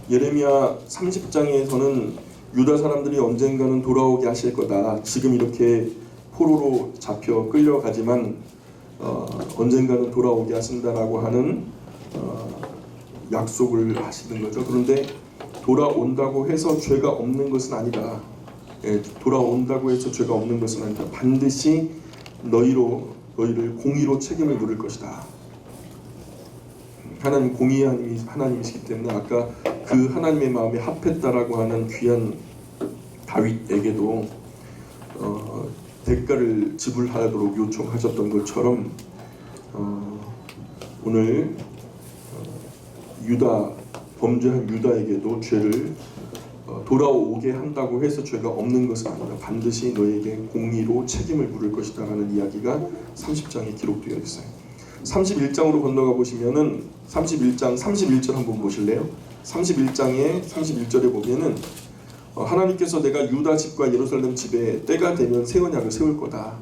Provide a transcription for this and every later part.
예레미야 30장에서는 유다 사람들이 언젠가는 돌아오게 하실 거다. 지금 이렇게 포로로 잡혀 끌려가지만 언젠가는 돌아오게 하신다라고 하는 약속을 하시는 거죠. 그런데 돌아온다고 해서 죄가 없는 것은 아니다. 돌아온다고 해서 죄가 없는 것은 아니다. 반드시 너희를 공의로 책임을 물을 것이다. 하나님 공의의 하나님이시기 때문에 아까 그 하나님의 마음에 합했다라고 하는 귀한 다윗에게도 대가를 지불하도록 요청하셨던 것처럼 오늘 범죄한 유다에게도 죄를 돌아오게 한다고 해서 죄가 없는 것은 아니다. 반드시 너에게 공의로 책임을 물을 것이다 라는 이야기가 30장에 기록되어 있어요. 31장으로 건너가 보시면은 31장 31절 한번 보실래요? 31장의 31절에 보면은 하나님께서 내가 유다 집과 예루살렘 집에 때가 되면 새 언약을 세울 거다.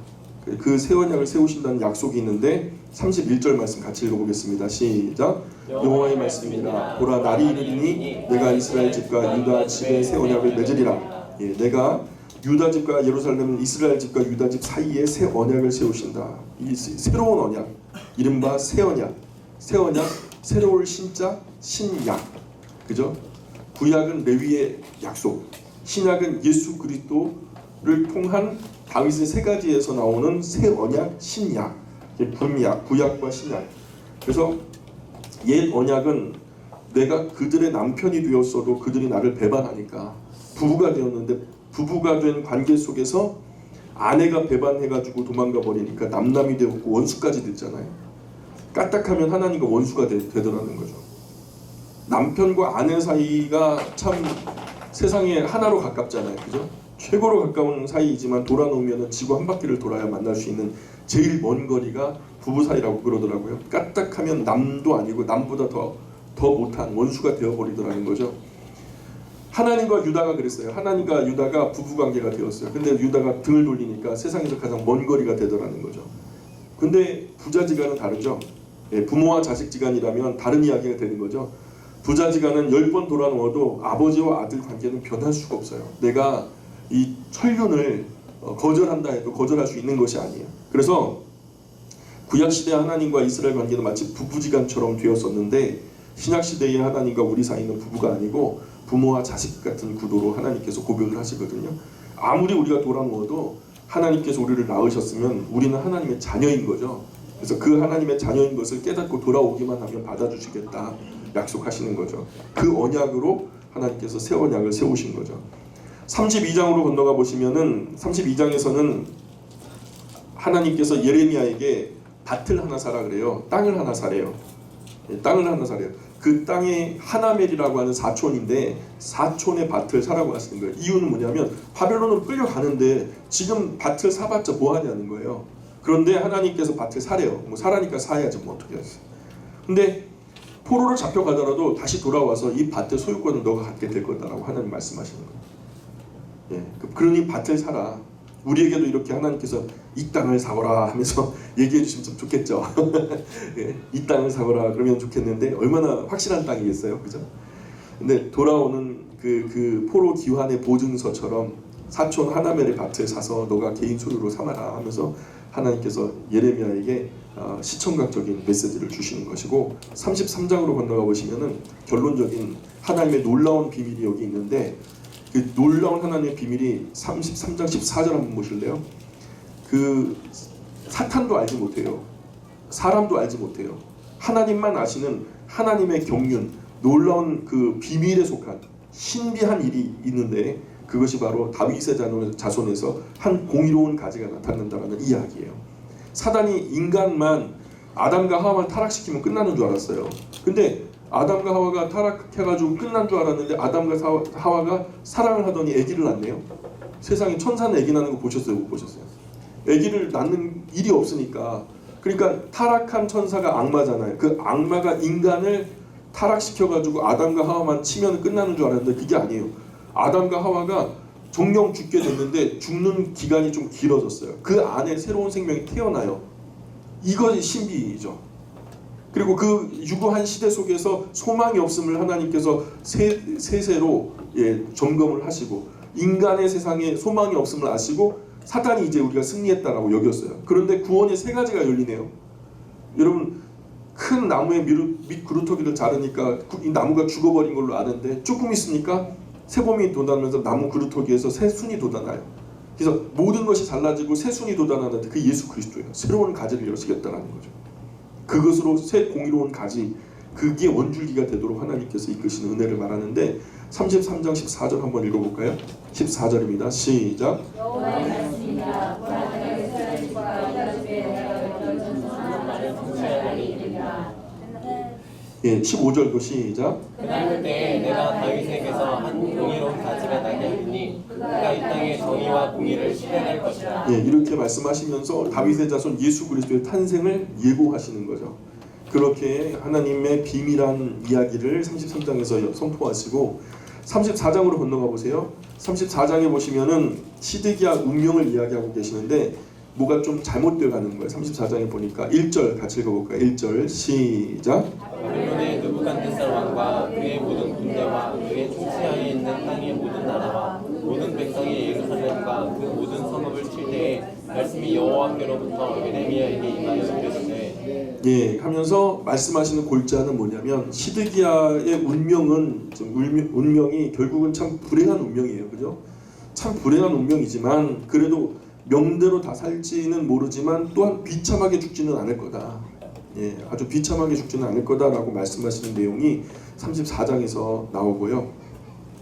그 새 언약을 세우신다는 약속이 있는데 31절 말씀 같이 읽어보겠습니다. 시작. 여호와의 말씀입니다. 보라 날이 이르리니 내가 이스라엘 집과 유다 집에 새 언약을 맺으리라. 내가 유다 집과 예루살렘 이스라엘 집과 유다 집 사이에 새 언약을 세우신다. 이 새로운 언약, 이른바 새 언약, 새로울 신자, 신약, 그죠? 구약은 레위의 약속, 신약은 예수 그리스도를 통한 다윗의 세 가지에서 나오는 새 언약, 신약, 구약과 신약. 그래서 옛 언약은 내가 그들의 남편이 되었어도 그들이 나를 배반하니까 부부가 되었는데 부부가 된 관계 속에서 아내가 배반해가지고 도망가 버리니까 남남이 되었고 원수까지 됐잖아요. 까딱하면 하나님과 원수가 되더라는 거죠. 남편과 아내 사이가 참 세상에 하나로 가깝잖아요. 그죠? 최고로 가까운 사이이지만 돌아놓으면 지구 한 바퀴를 돌아야 만날 수 있는 제일 먼 거리가 부부 사이라고 그러더라고요. 까딱하면 남도 아니고 남보다 더 못한 원수가 되어버리더라는 거죠. 하나님과 유다가 그랬어요. 하나님과 유다가 부부관계가 되었어요. 근데 유다가 등을 돌리니까 세상에서 가장 먼 거리가 되더라는 거죠. 근데 부자지간은 다르죠. 부모와 자식지간이라면 다른 이야기가 되는 거죠. 부자지간은 10번 돌아누워도 아버지와 아들 관계는 변할 수가 없어요. 내가 이 천륜을 거절한다 해도 거절할 수 있는 것이 아니에요. 그래서 구약시대 하나님과 이스라엘 관계는 마치 부부지간처럼 되었었는데 신약시대의 하나님과 우리 사이는 부부가 아니고 부모와 자식 같은 구도로 하나님께서 고백을 하시거든요. 아무리 우리가 돌아누워도 하나님께서 우리를 낳으셨으면 우리는 하나님의 자녀인 거죠. 그래서 그 하나님의 자녀인 것을 깨닫고 돌아오기만 하면 받아주시겠다 약속하시는 거죠. 그 언약으로 하나님께서 새 언약을 세우신 거죠. 32장으로 건너가 보시면은 32장에서는 하나님께서 예레미야에게 밭을 하나 사라 그래요. 땅을 하나 사래요. 땅을 하나 사래요. 그 땅에 하나멜이라고 하는 사촌인데 사촌의 밭을 사라고 하시는 거예요. 이유는 뭐냐면 바벨론으로 끌려가는데 지금 밭을 사봤자 뭐하냐는 거예요. 그런데 하나님께서 밭을 사래요. 뭐 사라니까 사야지 뭐 어떻게 하겠어요. 근데 포로를 잡혀가더라도 다시 돌아와서 이 밭의 소유권을 너가 갖게 될 거다라고 하나님 말씀하시는 거예요. 그러니 밭을 사라. 우리에게도 이렇게 하나님께서 이 땅을 사거라 하면서 얘기해 주시면 좀 좋겠죠. 이 땅을 사거라 그러면 좋겠는데 얼마나 확실한 땅이겠어요, 그죠? 근데 돌아오는 그 포로 기환의 보증서처럼 사촌 하나멜의 밭을 사서 너가 개인 소유로 삼아라 하면서 하나님께서 예레미야에게 시청각적인 메시지를 주시는 것이고 33장으로 건너가 보시면은 결론적인 하나님의 놀라운 비밀이 여기 있는데 그 놀라운 하나님의 비밀이 33장 14절 한번 보실래요? 그 사탄도 알지 못해요. 사람도 알지 못해요. 하나님만 아시는 하나님의 경륜, 놀라운 그 비밀에 속한 신비한 일이 있는데 그것이 바로 다윗의 자손에서 한 공의로운 가지가 나타난다는 이야기예요. 사단이 인간만 아담과 하와만 타락시키면 끝나는 줄 알았어요. 근데 아담과 하와가 타락해가지고 끝난 줄 알았는데 아담과 하와가 사랑을 하더니 아기를 낳네요. 세상에 천사는 아기 낳는 거 보셨어요? 못 보셨어요? 아기를 낳는 일이 없으니까. 그러니까 타락한 천사가 악마잖아요. 그 악마가 인간을 타락시켜가지고 아담과 하와만 치면 끝나는 줄 알았는데 그게 아니에요. 아담과 하와가 정령 죽게 됐는데 죽는 기간이 좀 길어졌어요. 그 안에 새로운 생명이 태어나요. 이것이 신비이죠. 그리고 그 유구한 시대 속에서 소망이 없음을 하나님께서 세세로 점검을 하시고 인간의 세상에 소망이 없음을 아시고 사단이 이제 우리가 승리했다라고 여겼어요. 그런데 구원의 세 가지가 열리네요. 여러분 큰 나무의 밑 그루터기를 자르니까 이 나무가 죽어버린 걸로 아는데 조금 있으니까 새봄이 돋아나면서 나무 그루터기에서 새순이 돋아나요. 그래서 모든 것이 달라지고 새순이 돋아나는데 그 예수 그리스도예요. 새로운 가지를 여시겠다는 거죠. 그것으로 새 공의로운 가지, 그게 원줄기가 되도록 하나님께서 이끄시는 은혜를 말하는데 33장 14절 한번 읽어볼까요? 14절입니다. 시작. 여호와의 말씀이니라 예, 15절도 시작. 그날 그때 내가 다윗에게서 한 공의로운 가지가 나게 하리니 그가 이 땅에 정의와 공의를 실행할 것이라. 예, 이렇게 말씀하시면서 다윗의 자손 예수 그리스도의 탄생을 예고하시는 거죠. 그렇게 하나님의 비밀한 이야기를 33장에서 선포하시고 34장으로 건너가 보세요. 34장에 보시면은 시드기야 운명을 이야기하고 계시는데 뭐가 좀 잘못되어 가는 거예요. 34장에 보니까 1절 같이 읽어볼까요? 1절 시작. 바벨론의 느부갓네살 왕과 그의 모든 군대와 그의 통치하에 있는 땅의 모든 나라와 모든 백성이 예루살렘과 그 모든 성읍을 칠 때에 말씀이 여호와께로부터 예레미야에게 임하여 이르시되. 예, 하면서 말씀하시는 골자는 뭐냐면 시드기야의 운명이 결국은 참 불행한 운명이에요. 그죠? 참 불행한 운명이지만 그래도 명대로 다 살지는 모르지만 또한 비참하게 죽지는 않을 거다. 예, 아주 비참하게 죽지는 않을 거다라고 말씀하시는 내용이 34장에서 나오고요.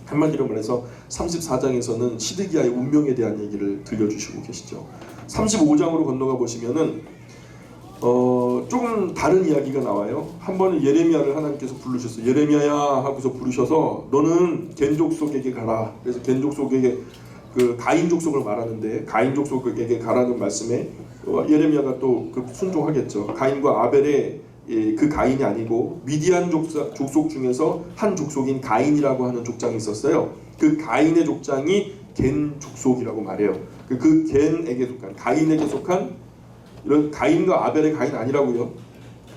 한마디로 말해서 34장에서는 시드기야의 운명에 대한 얘기를 들려주시고 계시죠. 35장으로 건너가 보시면은 조금 다른 이야기가 나와요. 한 번은 예레미야를 하나님께서 부르셨어요. 예레미야야 하고서 부르셔서 너는 겐 족속에게 가라. 그래서 겐 족속에게 그 가인 족속을 말하는데 가인 족속에게 가라는 말씀에 예레미야가 또 그 순종하겠죠. 가인과 아벨의 그 가인이 아니고 미디안 족속 중에서 한 족속인 가인이라고 하는 족장이 있었어요. 그 가인의 족장이 겐 족속이라고 말해요. 그 겐에게 속한 가인에게 속한 이런 가인과 아벨의 가인 아니라고요.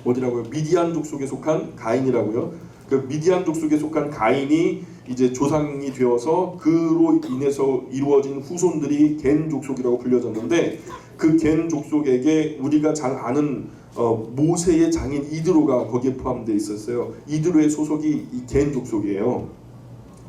어디라고요? 미디안 족속에 속한 가인이라고요. 그 미디안 족속에 속한 가인이 이제 조상이 되어서 그로 인해서 이루어진 후손들이 겐 족속이라고 불려졌는데 그 겐 족속에게 우리가 잘 아는 모세의 장인 이드로가 거기에 포함되어 있었어요. 이드로의 소속이 이 겐 족속이에요.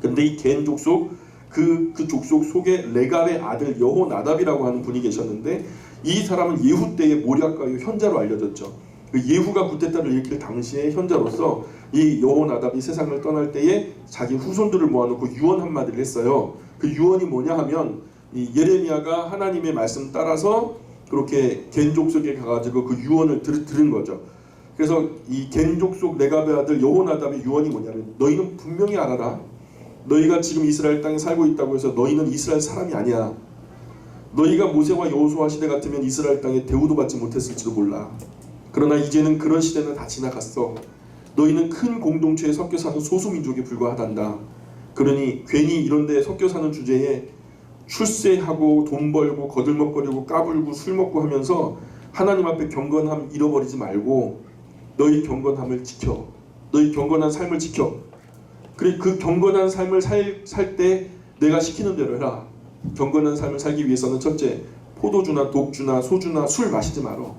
근데 이 겐 족속 그 족속 속에 레갑의 아들 여호나답이라고 하는 분이 계셨는데 이 사람은 예후 때의 모략가요 현자로 알려졌죠. 그 예후가 구테타를 일으킬 당시의 현자로서 이 여호나답이 세상을 떠날 때에 자기 후손들을 모아놓고 유언 한마디를 했어요. 그 유언이 뭐냐 하면 이 예레미야가 하나님의 말씀 따라서 그렇게 겐 족속에 가가지고 그 유언을 들은 거죠. 그래서 이 겐 족속 레갑의 아들 여호나답의 유언이 뭐냐면 너희는 분명히 알아라. 너희가 지금 이스라엘 땅에 살고 있다고 해서 너희는 이스라엘 사람이 아니야. 너희가 모세와 여호수아 시대 같으면 이스라엘 땅에 대우도 받지 못했을지도 몰라. 그러나 이제는 그런 시대는 다 지나갔어. 너희는 큰 공동체에 섞여 사는 소수민족에 불과하단다. 그러니 괜히 이런 데 섞여 사는 주제에 출세하고 돈 벌고 거들먹거리고 까불고 술 먹고 하면서 하나님 앞에 경건함 잃어버리지 말고 너희 경건함을 지켜. 너희 경건한 삶을 지켜. 그래 그 경건한 삶을 살 때 내가 시키는 대로 해라. 경건한 삶을 살기 위해서는 첫째, 포도주나 독주나 소주나 술 마시지 말어.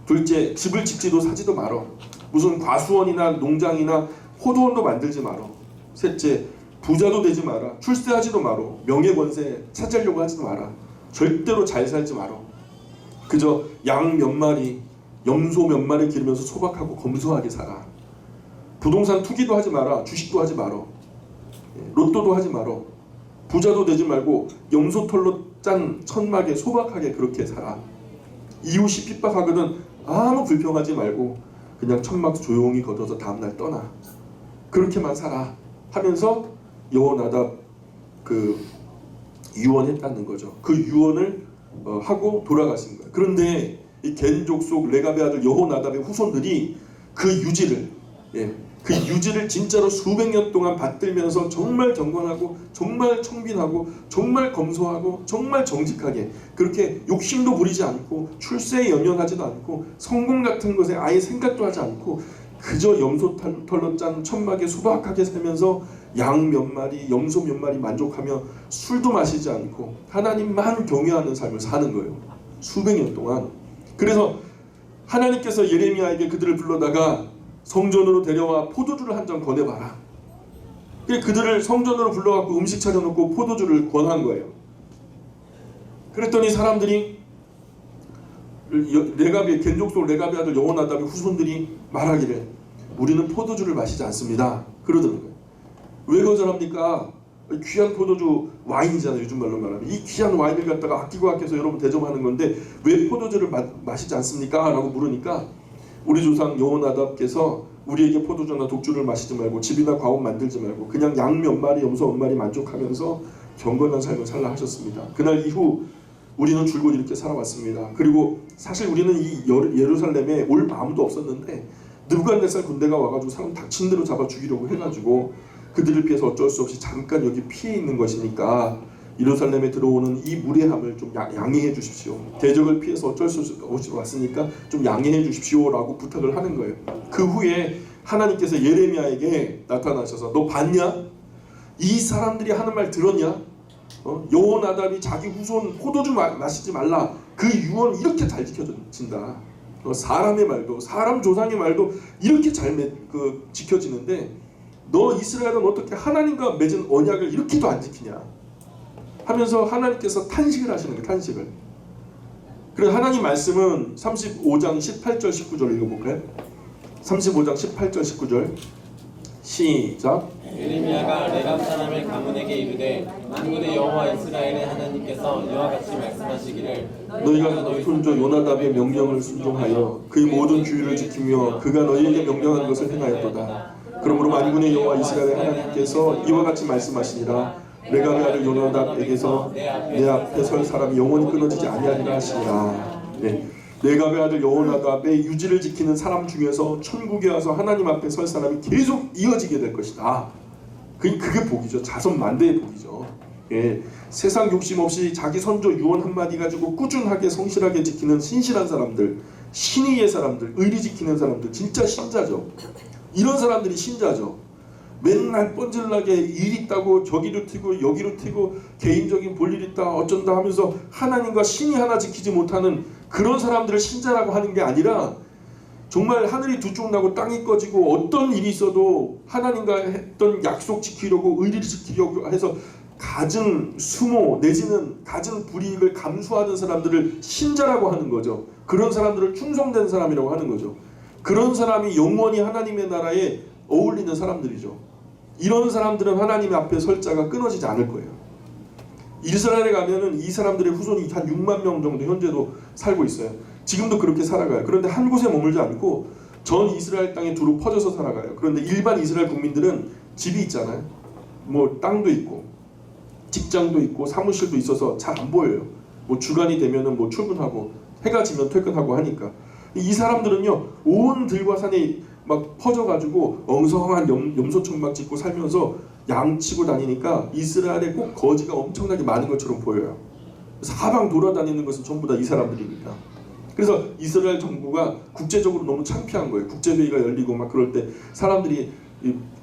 둘째, 집을 짓지도 사지도 말어. 무슨 과수원이나 농장이나 포도원도 만들지 말어. 셋째, 부자도 되지 마라. 출세하지도 말어. 명예 권세 찾으려고 하지도 마라. 절대로 잘 살지 말어. 그저 양 몇 마리, 염소 몇 마리 기르면서 소박하고 검소하게 살아. 부동산 투기도 하지 마라. 주식도 하지 말어. 로또도 하지 말어. 부자도 되지 말고 염소털로 짠 천막에 소박하게 그렇게 살아. 이웃이 핍박하거든 아무 불평하지 말고 그냥 천막 조용히 걷어서 다음날 떠나. 그렇게만 살아 하면서 여호나답 그 유언했다는 거죠. 그 유언을 하고 돌아가신 거예요. 그런데 이 겐 족속 레갑의 아들 여호나답의 후손들이 그 유지를 그 유지를 진짜로 수백 년 동안 받들면서 정말 경건하고 정말 청빈하고 정말 검소하고 정말 정직하게 그렇게 욕심도 부리지 않고 출세에 연연하지도 않고 성공 같은 것에 아예 생각도 하지 않고 그저 염소 털로 짠 천막에 소박하게 살면서 양 몇 마리, 염소 몇 마리 만족하며 술도 마시지 않고 하나님만 경외하는 삶을 사는 거예요. 수백 년 동안. 그래서 하나님께서 예레미야에게 그들을 불러다가 성전으로 데려와 포도주를 한 잔 권해봐라. 그들을 성전으로 불러갖고 음식 차려놓고 포도주를 권한 거예요. 그랬더니 사람들이 레갑의 겐족속 레갑의 아들 여호나답의 후손들이 말하기를 우리는 포도주를 마시지 않습니다. 그러더라고요. 왜 거절합니까? 귀한 포도주 와인이잖아요. 요즘 말로 말하면 이 귀한 와인을 갖다가 아끼고 아껴서 여러분 대접하는 건데 왜 포도주를 마시지 않습니까? 라고 물으니까 우리 조상 여호나답께서 우리에게 포도주나 독주를 마시지 말고 집이나 과업 만들지 말고 그냥 양 몇 마리 염소 몇 마리 만족하면서 경건한 삶을 살라 하셨습니다. 그날 이후 우리는 줄곧 이렇게 살아왔습니다. 그리고 사실 우리는 이 예루살렘에 올 마음도 없었는데 느부갓네살 군대가 와가지고 사람 닥친 대로 잡아 죽이려고 해가지고 그들을 피해서 어쩔 수 없이 잠깐 여기 피해 있는 것이니까 예루살렘에 들어오는 이 무례함을 좀 양해해 주십시오. 대적을 피해서 어쩔 수 없이 왔으니까 좀 양해해 주십시오라고 부탁을 하는 거예요. 그 후에 하나님께서 예레미야에게 나타나셔서 너 봤냐? 이 사람들이 하는 말 들었냐? 여호나답이 자기 후손 포도주 마시지 말라. 그 유언 이렇게 잘 지켜진다. 사람의 말도 사람 조상의 말도 이렇게 잘 지켜지는데 너 이스라엘은 어떻게 하나님과 맺은 언약을 이렇게도 안 지키냐 하면서 하나님께서 탄식을 하시는 거예요. 탄식을. 그래서 하나님 말씀은 35장 18절 19절 읽어볼까요? 35장 18절 19절 시작. 예레미야가 레갑 사람의 가문에게 이르되 만군의 여호와 이스라엘의 하나님께서 이와 같이 말씀하시기를 너희가 너희 손주 요나답의 명령을 순종하여 그의 모든 규율을 지키며 그가 너희에게 명령한 것을 행하였도다. 그러므로 만군의 여호와 이스라엘의 하나님께서 이와 같이 말씀하시니라 레갑의 아들 요나답에게서 내 앞에 설 사람이 영원히 끊어지지 아니하리라 하시니라. 네. 레갑의 아들 여호나답의 유지를 지키는 사람 중에서 천국에 와서 하나님 앞에 설 사람이 계속 이어지게 될 것이다. 그게 복이죠. 자손 만대의 복이죠. 예. 세상 욕심 없이 자기 선조 유언 한마디 가지고 꾸준하게 성실하게 지키는 신실한 사람들, 신의의 사람들, 의리 지키는 사람들 진짜 신자죠. 이런 사람들이 신자죠. 맨날 뻔질나게 일 있다고 저기로 튀고 여기로 튀고 개인적인 볼일 있다 어쩐다 하면서 하나님과 신이 하나 지키지 못하는 그런 사람들을 신자라고 하는 게 아니라 정말 하늘이 두 쪽 나고 땅이 꺼지고 어떤 일이 있어도 하나님과 했던 약속 지키려고 의리를 지키려고 해서 갖은 수모 내지는 갖은 불이익을 감수하는 사람들을 신자라고 하는 거죠. 그런 사람들을 충성된 사람이라고 하는 거죠. 그런 사람이 영원히 하나님의 나라에 어울리는 사람들이죠. 이런 사람들은 하나님 앞에 설 자가 끊어지지 않을 거예요. 이스라엘에 가면은 이 사람들의 후손이 한 6만 명 정도 현재도 살고 있어요. 지금도 그렇게 살아가요. 그런데 한 곳에 머물지 않고 전 이스라엘 땅에 두루 퍼져서 살아가요. 그런데 일반 이스라엘 국민들은 집이 있잖아요. 뭐 땅도 있고 직장도 있고 사무실도 있어서 잘 안 보여요. 뭐 주간이 되면은 뭐 출근하고 해가 지면 퇴근하고 하니까 이 사람들은요 온 들과 산에 막 퍼져가지고 엉성한 염소천막 짓고 살면서 양치고 다니니까 이스라엘에 꼭 거지가 엄청나게 많은 것처럼 보여요. 사방 돌아다니는 것은 전부 다 이 사람들입니다. 그래서 이스라엘 정부가 국제적으로 너무 창피한 거예요. 국제회의가 열리고 막 그럴 때 사람들이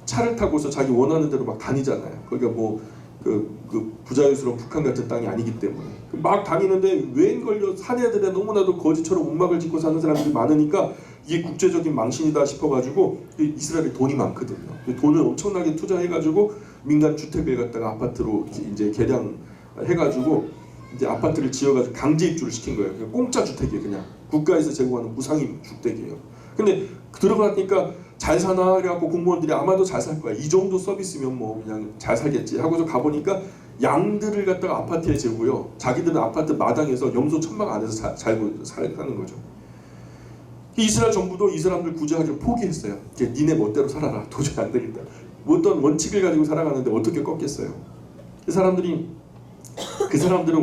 차를 타고서 자기 원하는 대로 막 다니잖아요. 그러니까 뭐 그 부자유스러운 북한 같은 땅이 아니기 때문에 막 다니는데 웬걸요 사내들에 너무나도 거지처럼 움막을 짓고 사는 사람들이 많으니까 이게 국제적인 망신이다 싶어가지고 이스라엘에 돈이 많거든요. 돈을 엄청나게 투자해가지고 민간 주택을 갖다가 아파트로 이제 개량해가지고 이제 아파트를 지어가지고 강제 입주를 시킨 거예요. 그냥 공짜 주택이에요. 그냥 국가에서 제공하는 무상임 주택이에요. 근데 들어가니까 잘 사나 그래갖고 공무원들이 아마도 잘 살 거야. 이 정도 서비스면 뭐 그냥 잘 살겠지 하고서 가보니까 양들을 갖다가 아파트에 재고요. 자기들은 아파트 마당에서 염소 천막 안에서 살고 거죠. 이스라엘 정부도 이 사람들 구제하기를 포기했어요. 니네 멋대로 살아라. 도저히 안 되겠다. 어떤 원칙을 가지고 살아가는데 어떻게 꺾겠어요. 그 사람들은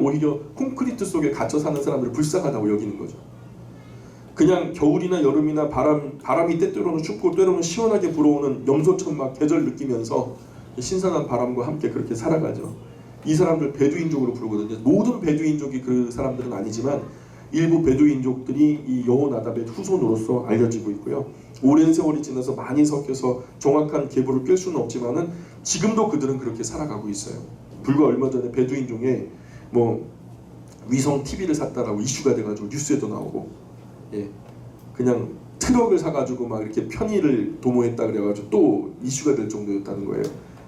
오히려 콘크리트 속에 갇혀 사는 사람들을 불쌍하다고 여기는 거죠. 그냥 겨울이나 여름이나 바람이 때때로는 춥고 때로는 시원하게 불어오는 염소천막 계절 느끼면서 신선한 바람과 함께 그렇게 살아가죠. 이 사람들 베두인족으로 부르거든요. 모든 베두인족이 그 사람들은 아니지만 일부 베두인족들이 이 여호나답의 후손으로서 알려지고 있고요. 오랜 세월이 지나서 많이 섞여서 정확한 계보를 꿰 수는 없지만은 지금도 그들은 그렇게 살아가고 있어요. 불과 얼마 전에 베두인족에 뭐 위성 TV를 샀다라고 이슈가 돼가지고 뉴스에도 나오고, 예, 그냥 트럭을 사가지고 막 이렇게 편의를 도모했다 그래가지고 또 이슈가 될 정도였다는 거예요.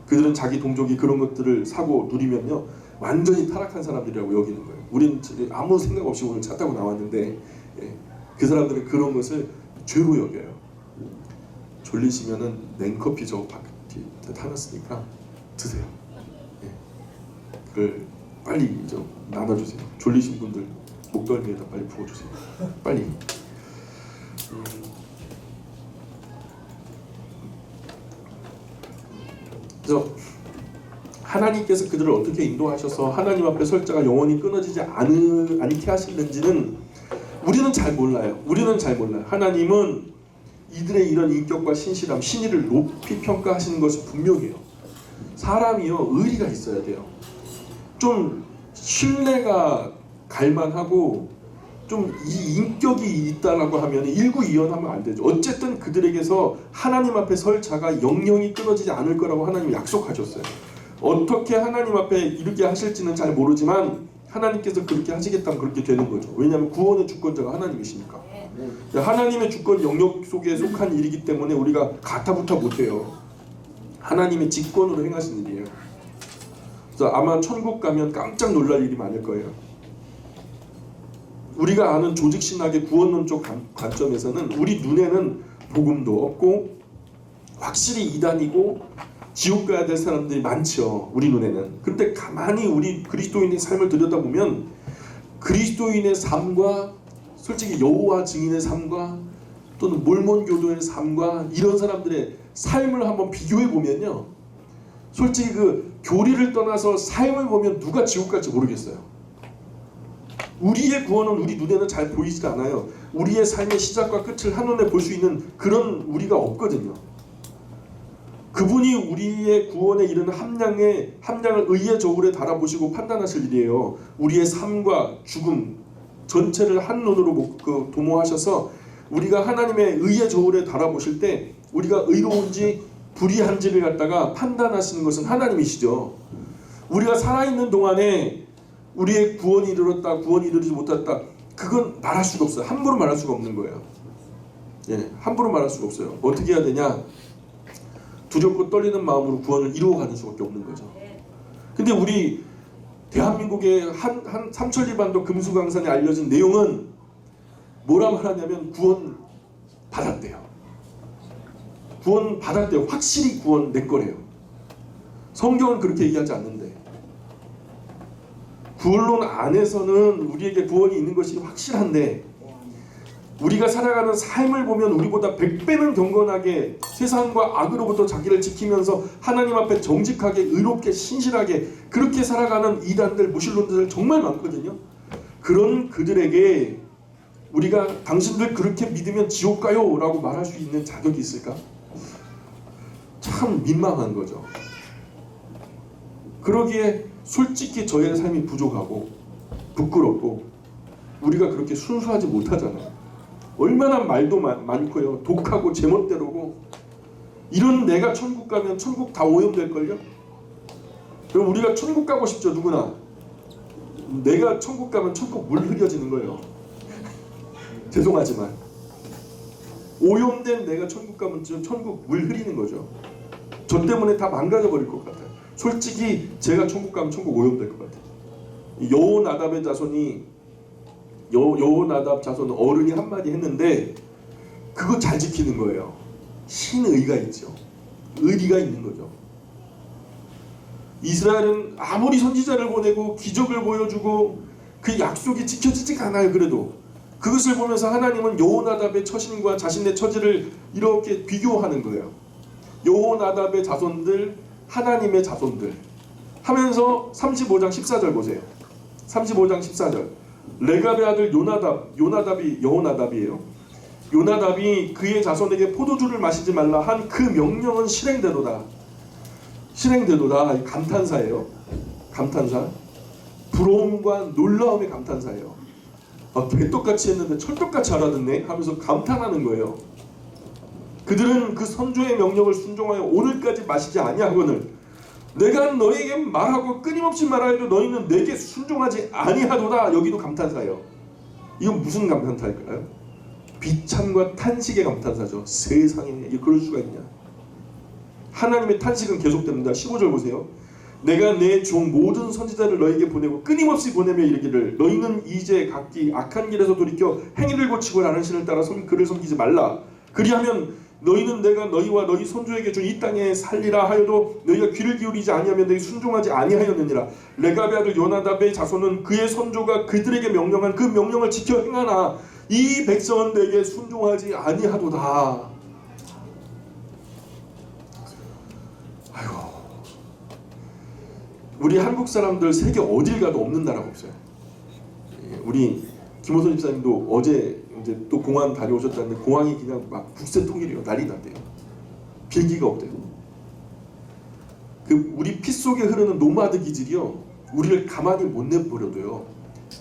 그들은 자기 동족이 그런 것들을 사고 누리면요 완전히 타락한 사람들이라고 여기는 거예요. 우리는 아무 생각 없이 오늘 차 타고 나왔는데, 예, 그 사람들은 그런 것을 죄로 여겨요. 졸리시면은 냉커피 저 바퀴 타놨으니까 드세요. 예, 그걸 빨리 좀 나눠주세요. 졸리신 분들 목덜미에다 빨리 부어주세요. 빨리. 그래서 하나님께서 그들을 어떻게 인도하셔서 하나님 앞에 설 자가 영원히 끊어지지 않게 하시는지는 우리는 잘 몰라요. 하나님은 이들의 이런 인격과 신실함, 신의를 높이 평가하시는 것은 분명해요. 사람이요 의리가 있어야 돼요. 좀 신뢰가 갈만하고 좀 이 인격이 있다라고 하면 일구이연하면 안 되죠. 어쨌든 그들에게서 하나님 앞에 설 자가 영영이 끊어지지 않을 거라고 하나님이 약속하셨어요. 어떻게 하나님 앞에 이렇게 하실지는 잘 모르지만 하나님께서 그렇게 하시겠다면 그렇게 되는 거죠. 왜냐하면 구원의 주권자가 하나님이시니까. 하나님의 주권 영역 속에 속한 일이기 때문에 우리가 가타부타 못해요. 하나님의 직권으로 행하신 일이에요. 그래서 아마 천국 가면 깜짝 놀랄 일이 많을 거예요. 우리가 아는 조직신학의 구원론적 관점에서는 우리 눈에는 복음도 없고 확실히 이단이고 지옥 가야 될 사람들이 많죠. 우리 눈에는. 근데 가만히 우리 그리스도인의 삶을 들여다보면 그리스도인의 삶과 솔직히 여호와 증인의 삶과 또는 몰몬교도의 삶과 이런 사람들의 삶을 한번 비교해 보면요, 솔직히 그 교리를 떠나서 삶을 보면 누가 지옥 갈지 모르겠어요. 우리의 구원은 우리 눈에는 잘 보이지가 않아요. 우리의 삶의 시작과 끝을 한눈에 볼 수 있는 그런 우리가 없거든요. 그분이 우리의 구원에 이르는 함량을 의의 저울에 달아보시고 판단하실 일이에요. 우리의 삶과 죽음 전체를 한 눈으로 도모하셔서 우리가 하나님의 의의 저울에 달아보실 때 우리가 의로운지 불의한지를 갖다가 판단하시는 것은 하나님이시죠. 우리가 살아있는 동안에 우리의 구원이 이르렀다, 구원이 이르지 못했다, 그건 말할 수가 없어요. 함부로 말할 수가 없는 거예요. 예, 함부로 말할 수가 없어요. 어떻게 해야 되냐? 두렵고 떨리는 마음으로 구원을 이루어가는 수밖에 없는 거죠. 근데 우리 대한민국의 한 삼천리반도 금수강산에 알려진 내용은 뭐라 말하냐면 구원 받았대요. 구원 받았대요. 확실히 구원 내 거래요. 성경은 그렇게 얘기하지 않는데 구원론 안에서는 우리에게 구원이 있는 것이 확실한데 우리가 살아가는 삶을 보면 우리보다 100배는 경건하게 세상과 악으로부터 자기를 지키면서 하나님 앞에 정직하게 의롭게 신실하게 그렇게 살아가는 이단들 무신론들 정말 많거든요. 그런 그들에게 우리가 당신들 그렇게 믿으면 지옥 가요 라고 말할 수 있는 자격이 있을까? 참 민망한 거죠. 그러기에 솔직히 저의 삶이 부족하고 부끄럽고 우리가 그렇게 순수하지 못하잖아요. 얼마나 말도 많고요. 독하고 제멋대로고 이런 내가 천국 가면 천국 다 오염될걸요? 그럼 우리가 천국 가고 싶죠. 누구나. 내가 천국 가면 천국 물 흐려지는 거예요. 죄송하지만 오염된 내가 천국 가면 천국 물 흐리는 거죠. 저 때문에 다 망가져 버릴 것 같아요. 솔직히 제가 천국 가면 천국 오염될 것 같아요. 여호나답의 자손이 여호나답 자손 어른이 한마디 했는데 그거 잘 지키는 거예요. 신의가 있죠. 의리가 있는 거죠. 이스라엘은 아무리 선지자를 보내고 기적을 보여주고 그 약속이 지켜지지가 않아요. 그래도 그것을 보면서 하나님은 여호나답의 처신과 자신의 처지를 이렇게 비교하는 거예요. 여호나답의 자손들, 하나님의 자손들 하면서 35장 14절 보세요. 35장 14절 레갑의 아들 요나답이 여호나답이에요. 요나답이 그의 자손에게 포도주를 마시지 말라 한 그 명령은 실행되도다. 실행되도다. 감탄사예요. 감탄사. 부러움과 놀라움의 감탄사예요. 백떡같이 했는데 철떡같이 알아듣네 하면서 감탄하는 거예요. 그들은 그 선조의 명령을 순종하여 오늘까지 마시지 아니하거늘 내가 너에게 말하고 끊임없이 말하여도 너희는 내게 순종하지 아니하도다. 여기도 감탄사예요. 이건 무슨 감탄사일까요? 비참과 탄식의 감탄사죠. 세상에 그럴 수가 있냐. 하나님의 탄식은 계속됩니다. 15절 보세요. 내가 내 종 모든 선지자를 너에게 보내고 끊임없이 보내며 이르기를 너희는 이제 각기 악한 길에서 돌이켜 행위를 고치고 다른 신을 따라 그를 섬기지 말라. 그리하면 너희는 내가 너희와 너희 손주에게 준 이 땅에 살리라 하여도 너희가 귀를 기울이지 아니하면 너희 순종하지 아니하였느니라. 레갑의 아들 요나답의 자손은 그의 선조가 그들에게 명령한 그 명령을 지켜 행하나 이 백성은 내게 순종하지 아니하도다. 아이고, 우리 한국 사람들 세계 어딜 가도 없는 나라가 없어요. 우리 김호선 집사님도 어제 이제 또 공항 다녀오셨다는데 공항이 그냥 막 국세통일이에요. 난리 났대요. 비행기가 없대요. 그 우리 피 속에 흐르는 노마드 기질이요. 우리를 가만히 못 내버려둬요.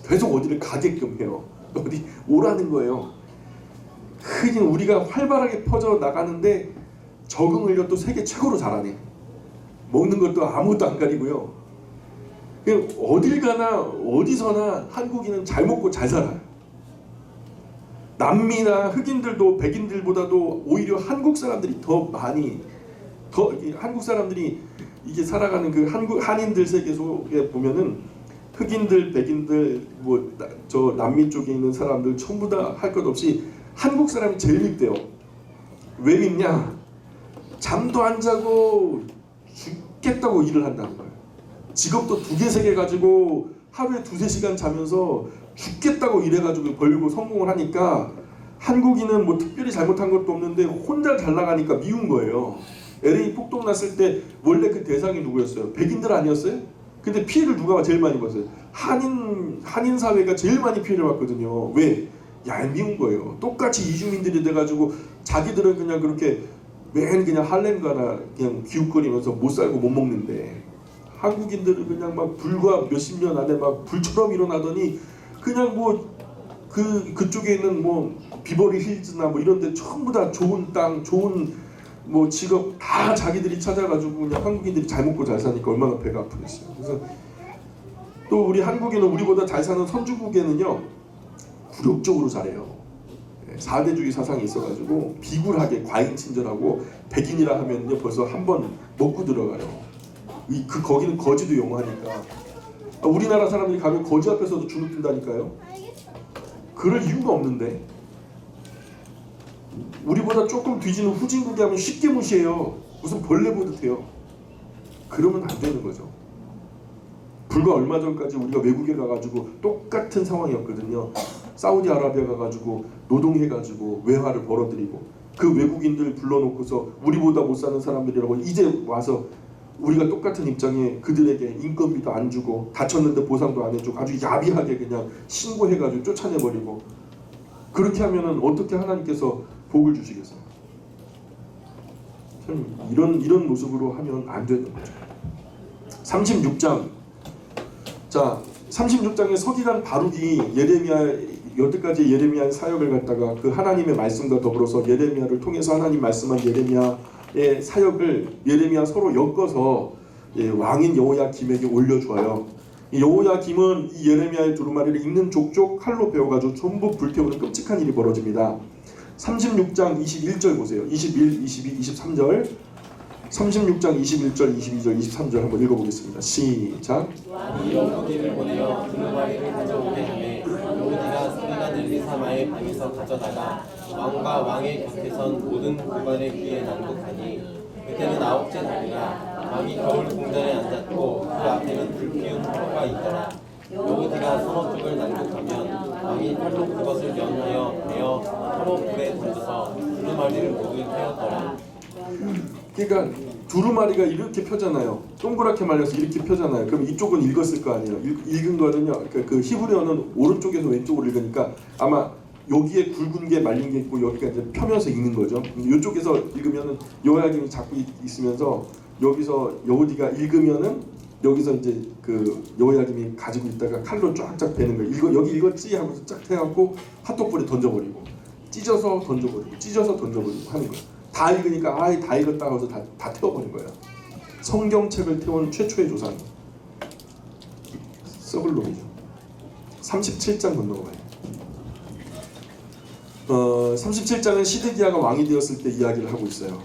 계속 어디를 가게끔 해요. 어디 오라는 거예요. 흔히 우리가 활발하게 퍼져 나가는데 적응을 또 세계 최고로 잘하네. 먹는 것도 아무것도 안 가리고요. 그냥 어딜 가나 어디서나 한국인은 잘 먹고 잘 살아요. 남미나 흑인들도 백인들보다도 오히려 한국 사람들이 더 많이 한국 사람들이 이게 살아가는 그 한인들 세계 속에 보면은 흑인들, 백인들, 뭐 저 남미 쪽에 있는 사람들 전부 다 할 것 없이 한국 사람이 제일 밉대요. 왜 밉냐? 잠도 안 자고 죽겠다고 일을 한다는 거예요. 직업도 2개, 3개 가지고 하루에 2-3시간 자면서 죽겠다고 일해가지고 벌고 성공을 하니까 한국인은 뭐 특별히 잘못한 것도 없는데 혼자 잘 나가니까 미운 거예요. LA 폭동 났을 때 원래 그 대상이 누구였어요? 백인들 아니었어요? 근데 피해를 누가 제일 많이 봤어요? 한인 사회가 제일 많이 피해를 봤거든요. 왜? 얄미운 거예요. 똑같이 이주민들이 돼가지고 자기들은 그냥 그렇게 맨 그냥 할렘가나 그냥 기웃거리면서 못 살고 못 먹는데 한국인들은 그냥 막 불과 몇십 년 안에 막 불처럼 일어나더니 그냥 뭐 그쪽에 있는 뭐 비버리 힐즈나 뭐 이런데 전부 다 좋은 땅, 좋은 뭐 직업 다 자기들이 찾아가지고 그냥 한국인들이 잘 먹고 잘 사니까 얼마나 배가 아프겠어요. 그래서 또 우리 한국인은 우리보다 잘 사는 선진국에는요 굴욕적으로 잘해요. 4대주의 사상이 있어가지고 비굴하게 과잉 친절하고 백인이라 하면요 벌써 한번 먹고 들어가요. 거기는 거지도 용하니까. 우리나라 사람들이 가면 거지 앞에서도 주눅 든다니까요. 그럴 이유가 없는데 우리보다 조금 뒤지는 후진국이 하면 쉽게 무시해요. 무슨 벌레 보듯 해요. 그러면 안 되는 거죠. 불과 얼마 전까지 우리가 외국에 가가지고 똑같은 상황이었거든요. 사우디아라비아 가가지고 노동해가지고 외화를 벌어들이고 그 외국인들 불러놓고서 우리보다 못 사는 사람들이라고 이제 와서 우리가 똑같은 입장에 그들에게 인건비도 안 주고 다쳤는데 보상도 안 해주고 아주 야비하게 그냥 신고해가지고 쫓아내버리고 그렇게 하면은 어떻게 하나님께서 복을 주시겠어요? 참 이런 모습으로 하면 안 되는 거죠. 36장 자 36장에 서기관 바룩이 여태까지 예레미야의 사역을 갖다가 그 하나님의 말씀과 더불어서 예레미야를 통해서 하나님 말씀한 예레미야의 사역을 예레미야 서로 엮어서 왕인 여호야김에게 올려주어요. 여호야김은 이 예레미야의 두루마리를 읽는 족족 칼로 베어가지고 전부 불태우는 끔찍한 일이 벌어집니다. 36장 21절 보세요. 21, 22, 23절 36장 21절, 22절, 23절 한번 읽어보겠습니다. 시작. 왕이 여호디를 보내어 두루마리를 가져오게 하매 여호디가 서기관 엘리사마의 방에서 가져다가 왕과 왕의 곁에 선 모든 구관의 귀에 낭독하니 그때는 9째 달이라 왕이 겨울 궁전에 앉았고 그 앞에는 불 피운 화로가 있더라. 여호디가 서너 쪽을 낭독하면 왕이 팔로 그것을 연하여 베어 화로 불에 던져서 두루마리를 모두 태웠더라. 그러니까 두루마리가 이렇게 펴잖아요. 동그랗게 말려서 이렇게 펴잖아요. 그럼 이쪽은 읽었을 거 아니에요. 읽은 거는요. 그 히브리어는 오른쪽에서 왼쪽으로 읽으니까 아마 여기에 굵은 게 말린 게 있고 여기가 이제 펴면서 익는 거죠. 이쪽에서 읽으면은 여호야김이 잡고 있으면서 여기서 여호디가 읽으면은 여기서 이제 그 여호야김이 가지고 있다가 칼로 쫙쫙 베는 거예요. 여기 읽었지 하고서 쫙 해갖고 핫도그에 던져버리고 찢어서 던져버리고 찢어서 던져버리고 하는 거예요. 다 읽으니까 다 읽었다 하고서 다 태워버린 거예요. 성경책을 태운 최초의 조상 썩을 놈이죠. 37장 건너가요. 37장은 시드기야가 왕이 되었을 때 이야기를 하고 있어요.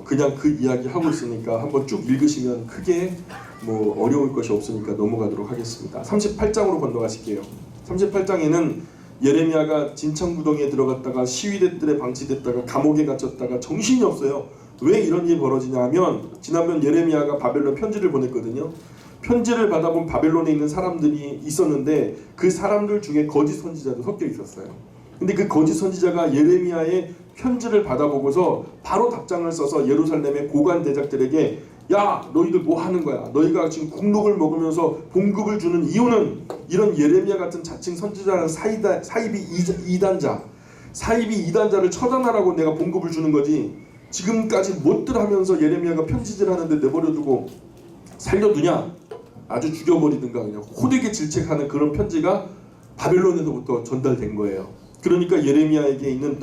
그냥 그 이야기 하고 있으니까 한번 쭉 읽으시면 크게 뭐 어려울 것이 없으니까 넘어가도록 하겠습니다. 38장으로 건너가실게요. 38장에는 예레미야가 진창구덩이에 들어갔다가 시위대들에 방치됐다가 감옥에 갇혔다가 정신이 없어요. 왜 이런 일이 벌어지냐 하면 지난번 예레미야가 바벨론 편지를 보냈거든요. 편지를 받아본 바벨론에 있는 사람들이 있었는데 그 사람들 중에 거짓 선지자도 섞여 있었어요. 근데 그 거짓 선지자가 예레미야의 편지를 받아보고서 바로 답장을 써서 예루살렘의 고관 대작들에게 야 너희들 뭐 하는 거야? 너희가 지금 국록을 먹으면서 봉급을 주는 이유는 이런 예레미야 같은 자칭 선지자라는 사이비 이단자를 처단하라고 내가 봉급을 주는 거지 지금까지 못들 하면서 예레미야가 편지질 하는데 내버려두고 살려두냐? 아주 죽여버리든가 그냥 호되게 질책하는 그런 편지가 바벨론에서부터 전달된 거예요. 그러니까 예레미야에게 있는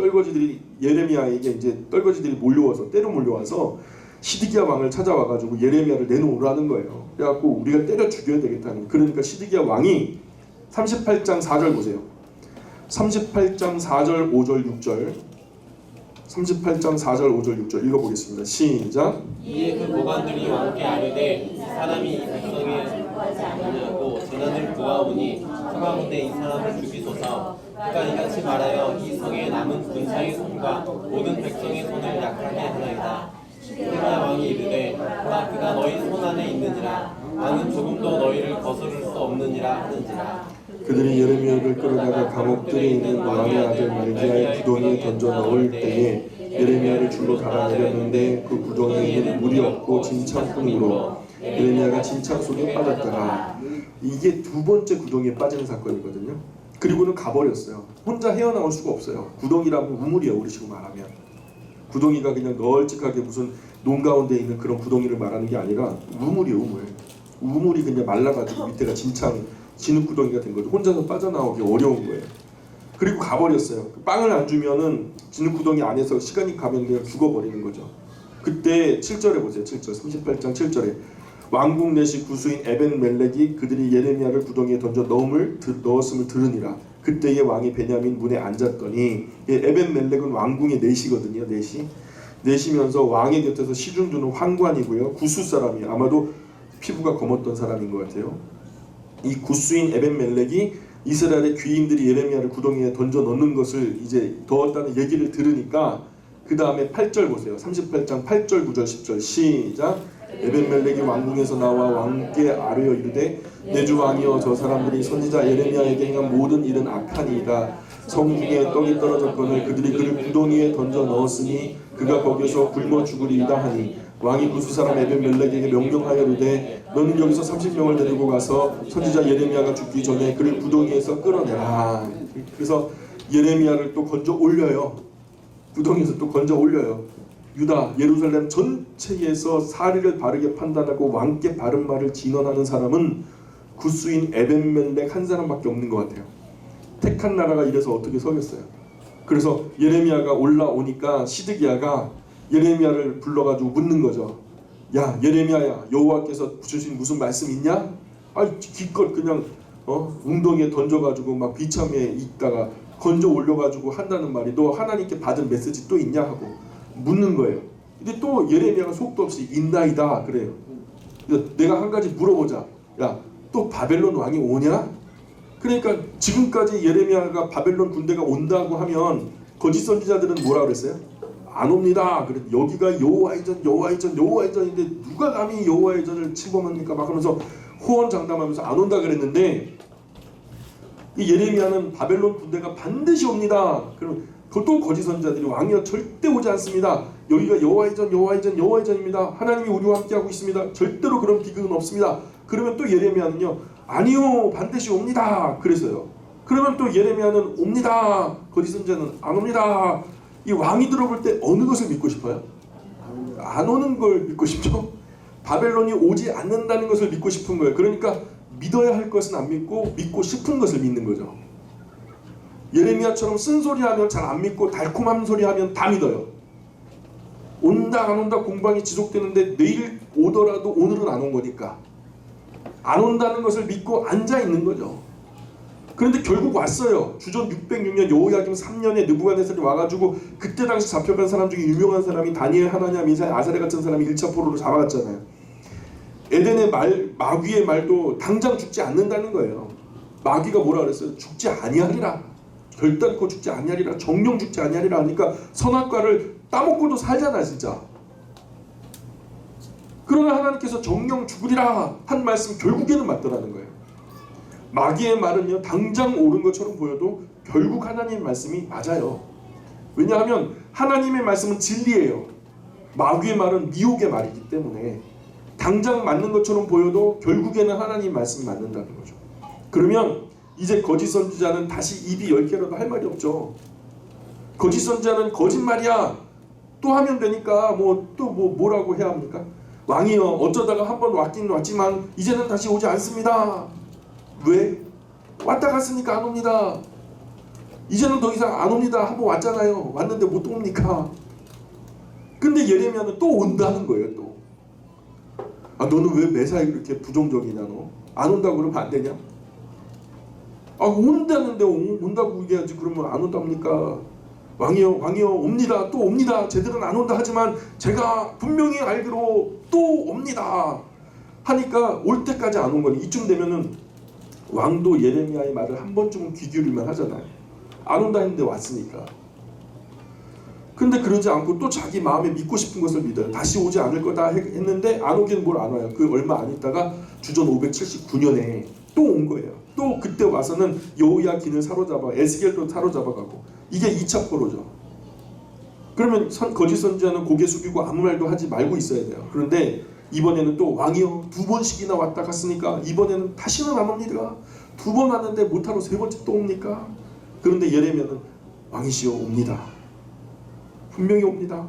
예레미야에게 이제 떨거지들이 몰려와서 때려 몰려와서 시드기야 왕을 찾아와가지고 예레미야를 내놓으라는 거예요. 그래갖고 우리가 때려 죽여야 되겠다는. 그러니까 시드기야 왕이 38장 4절 보세요. 38장 4절 5절 6절 38장 4절 5절 6절 읽어보겠습니다. 시작. 이에 그 보관들이 왕께 아뢰되 이 사람이 이 백성에 아니하고 재난을 구하오니 청하건대 이 사람을 죽이소서. 그가 이같이 말하여 이 성에 남은 군사의 손과 모든 백성의 손을 약하게 하나이다. 시드기야 왕이 이르되 보라 그가 너희 손 안에 있느니라. 왕은 조금도 너희를 거스를 수 없느니라 하는지라. 그들이 예레미야를 끌어다가 감옥들에 있는 왕의 아들 말기야의 구덩이에 던져 넣을 때에 예레미야를 줄로 달아내렸는데 그 구덩이에는 물이 없고 진창뿐이므로 예레미야가 진창 속에 빠졌더라. 이게 두 번째 구덩이에 빠지는 사건이거든요. 그리고는 가버렸어요. 혼자 헤어나올 수가 없어요. 구덩이라면 우물이에요. 우리식으로 말하면 구덩이가 그냥 널찍하게 무슨 논 가운데 있는 그런 구덩이를 말하는 게 아니라 우물이에요. 우물이 그냥 말라가지고 밑에가 진흙구덩이가 된 거죠. 혼자서 빠져나오기 어려운 거예요. 그리고 가버렸어요. 빵을 안 주면은 진흙구덩이 안에서 시간이 가면 그냥 죽어버리는 거죠. 그때 7절에 보세요. 7절 38장 7절에 왕궁 내시 구수인 에벤멜렉이 그들이 예레미야를 구덩이에 던져 넣었음을 들으니라. 그때의 왕이 베냐민 문에 앉았더니 에벤멜렉은 왕궁의 내시거든요. 내시면서 왕의 곁에서 시중 두는 환관이고요. 구수 사람이 아마도 피부가 검었던 사람인 것 같아요. 이 구수인 에벤멜렉이 이스라엘의 귀인들이 예레미야를 구덩이에 던져 넣는 것을 이제 넣었다는 얘기를 들으니까 그 다음에 8절 보세요. 38장 8절 9절 10절 시작. 에벤멜렉이 왕궁에서 나와 왕께 아뢰어 이르되 내 주 왕이여 저 사람들이 선지자 예레미야에게 행한 모든 일은 악하니이다. 성중에 떡이 떨어졌거늘 그들이 그를 구덩이에 던져 넣었으니 그가 거기서 굶어 죽으리이다 하니 왕이 구수 사람 에벤멜렉에게 명령하여 이르되 너는 여기서 30명을 데리고 가서 선지자 예레미야가 죽기 전에 그를 구덩이에서 끌어내라. 그래서 예레미야를 또 건져 올려요. 구덩이에서 또 건져 올려요. 유다 예루살렘 전체에서 사리를 바르게 판단하고 왕께 바른 말을 진언하는 사람은 구수인 에벤멜렉 한 사람밖에 없는 것 같아요. 택한 나라가 이래서 어떻게 서겠어요. 그래서 예레미야가 올라오니까 시드기야가 예레미야를 불러가지고 묻는 거죠. 야 예레미야야 여호와께서 주신 무슨 말씀 있냐? 아니 기껏 그냥 웅덩이에 던져가지고 막 비참에 있다가 건져 올려가지고 한다는 말이 너 하나님께 받은 메시지 또 있냐 하고 묻는 거예요. 근데 또 예레미야가 속도 없이 있나이다 그래요. 내가 한 가지 물어보자. 야 또 바벨론 왕이 오냐? 그러니까 지금까지 예레미야가 바벨론 군대가 온다고 하면 거짓 선지자들은 뭐라 그랬어요? 안 옵니다. 그래 여기가 여호와의 전인데 누가 감히 여호와의 전을 침범합니까? 막 하면서 호언장담하면서 안 온다 그랬는데 이 예레미야는 바벨론 군대가 반드시 옵니다. 그럼 또 거짓 선지자들이 왕이여 절대 오지 않습니다. 여기가 여호와의 전입니다. 하나님이 우리와 함께하고 있습니다. 절대로 그런 비극은 없습니다. 그러면 또 예레미야는요 아니요 반드시 옵니다. 그랬어요. 그러면 또 예레미야는 옵니다. 거짓 선지자는 안 옵니다. 이 왕이 들어볼 때 어느 것을 믿고 싶어요? 안 오는 걸 믿고 싶죠. 바벨론이 오지 않는다는 것을 믿고 싶은 거예요. 그러니까 믿어야 할 것은 안 믿고 믿고 싶은 것을 믿는 거죠. 예레미야처럼 쓴소리 하면 잘 안 믿고 달콤한 소리 하면 다 믿어요. 온다 안 온다 공방이 지속되는데 내일 오더라도 오늘은 안 온 거니까 안 온다는 것을 믿고 앉아 있는 거죠. 그런데 결국 왔어요. 주전 606년 여호야김 3년에 느부갓네살이 와가지고 그때 당시 잡혀간 사람 중에 유명한 사람이 다니엘, 하나냐, 미사엘, 아사랴 같은 사람이 1차 포로로 잡아갔잖아요. 에덴의 마귀의 말도 당장 죽지 않는다는 거예요. 마귀가 뭐라 그랬어요? 죽지 아니하리라. 결단코 죽지 아니하리라. 정령 죽지 아니하리라 하니까 선악과를 따먹고도 살잖아 진짜. 그러나 하나님께서 정령 죽으리라 한 말씀 결국에는 맞더라는 거예요. 마귀의 말은요 당장 옳은 것처럼 보여도 결국 하나님의 말씀이 맞아요. 왜냐하면 하나님의 말씀은 진리예요. 마귀의 말은 미혹의 말이기 때문에 당장 맞는 것처럼 보여도 결국에는 하나님의 말씀이 맞는다는 거죠. 그러면 이제 거짓 선지자는 다시 입이 10개라도 할 말이 없죠. 거짓 선지자는 거짓말이야 또 하면 되니까 뭐라고 해야 합니까? 왕이여 어쩌다가 한번 왔긴 왔지만 이제는 다시 오지 않습니다. 왜? 왔다 갔으니까 안 옵니다. 이제는 더 이상 안 옵니다. 한번 왔잖아요. 왔는데 못 옵니까? 근데 예레미야는 또 온다는 거예요. 또. 너는 왜 매사에 그렇게 부정적이냐 너? 안 온다고 그러면 안 되냐? 온다는데 온다고 얘기하지 그러면 안 온답니까? 왕이여 옵니다. 또 옵니다. 쟤들은 안 온다 하지만 제가 분명히 알기로 또 옵니다. 하니까 올 때까지 안 온 거니 이쯤 되면은 왕도 예레미야의 말을 한 번쯤은 귀 기울이면 하잖아요. 안 온다 했는데 왔으니까. 근데 그러지 않고 또 자기 마음에 믿고 싶은 것을 믿어요. 다시 오지 않을 거다 했는데 안 오긴 뭘 안 와요. 그 얼마 안 있다가 주전 579년에 또 온 거예요. 또 그때 와서는 여호야긴을 사로잡아 에스겔도 사로잡아가고 이게 2차 포로죠. 그러면 거짓 선지자는 고개 숙이고 아무 말도 하지 말고 있어야 돼요. 그런데 이번에는 또 왕이요 2번씩이나 왔다 갔으니까 이번에는 다시는 안 옵니다. 2번 왔는데 못하러 3번째 또 옵니까? 그런데 예레미야는 왕이시여 옵니다. 분명히 옵니다.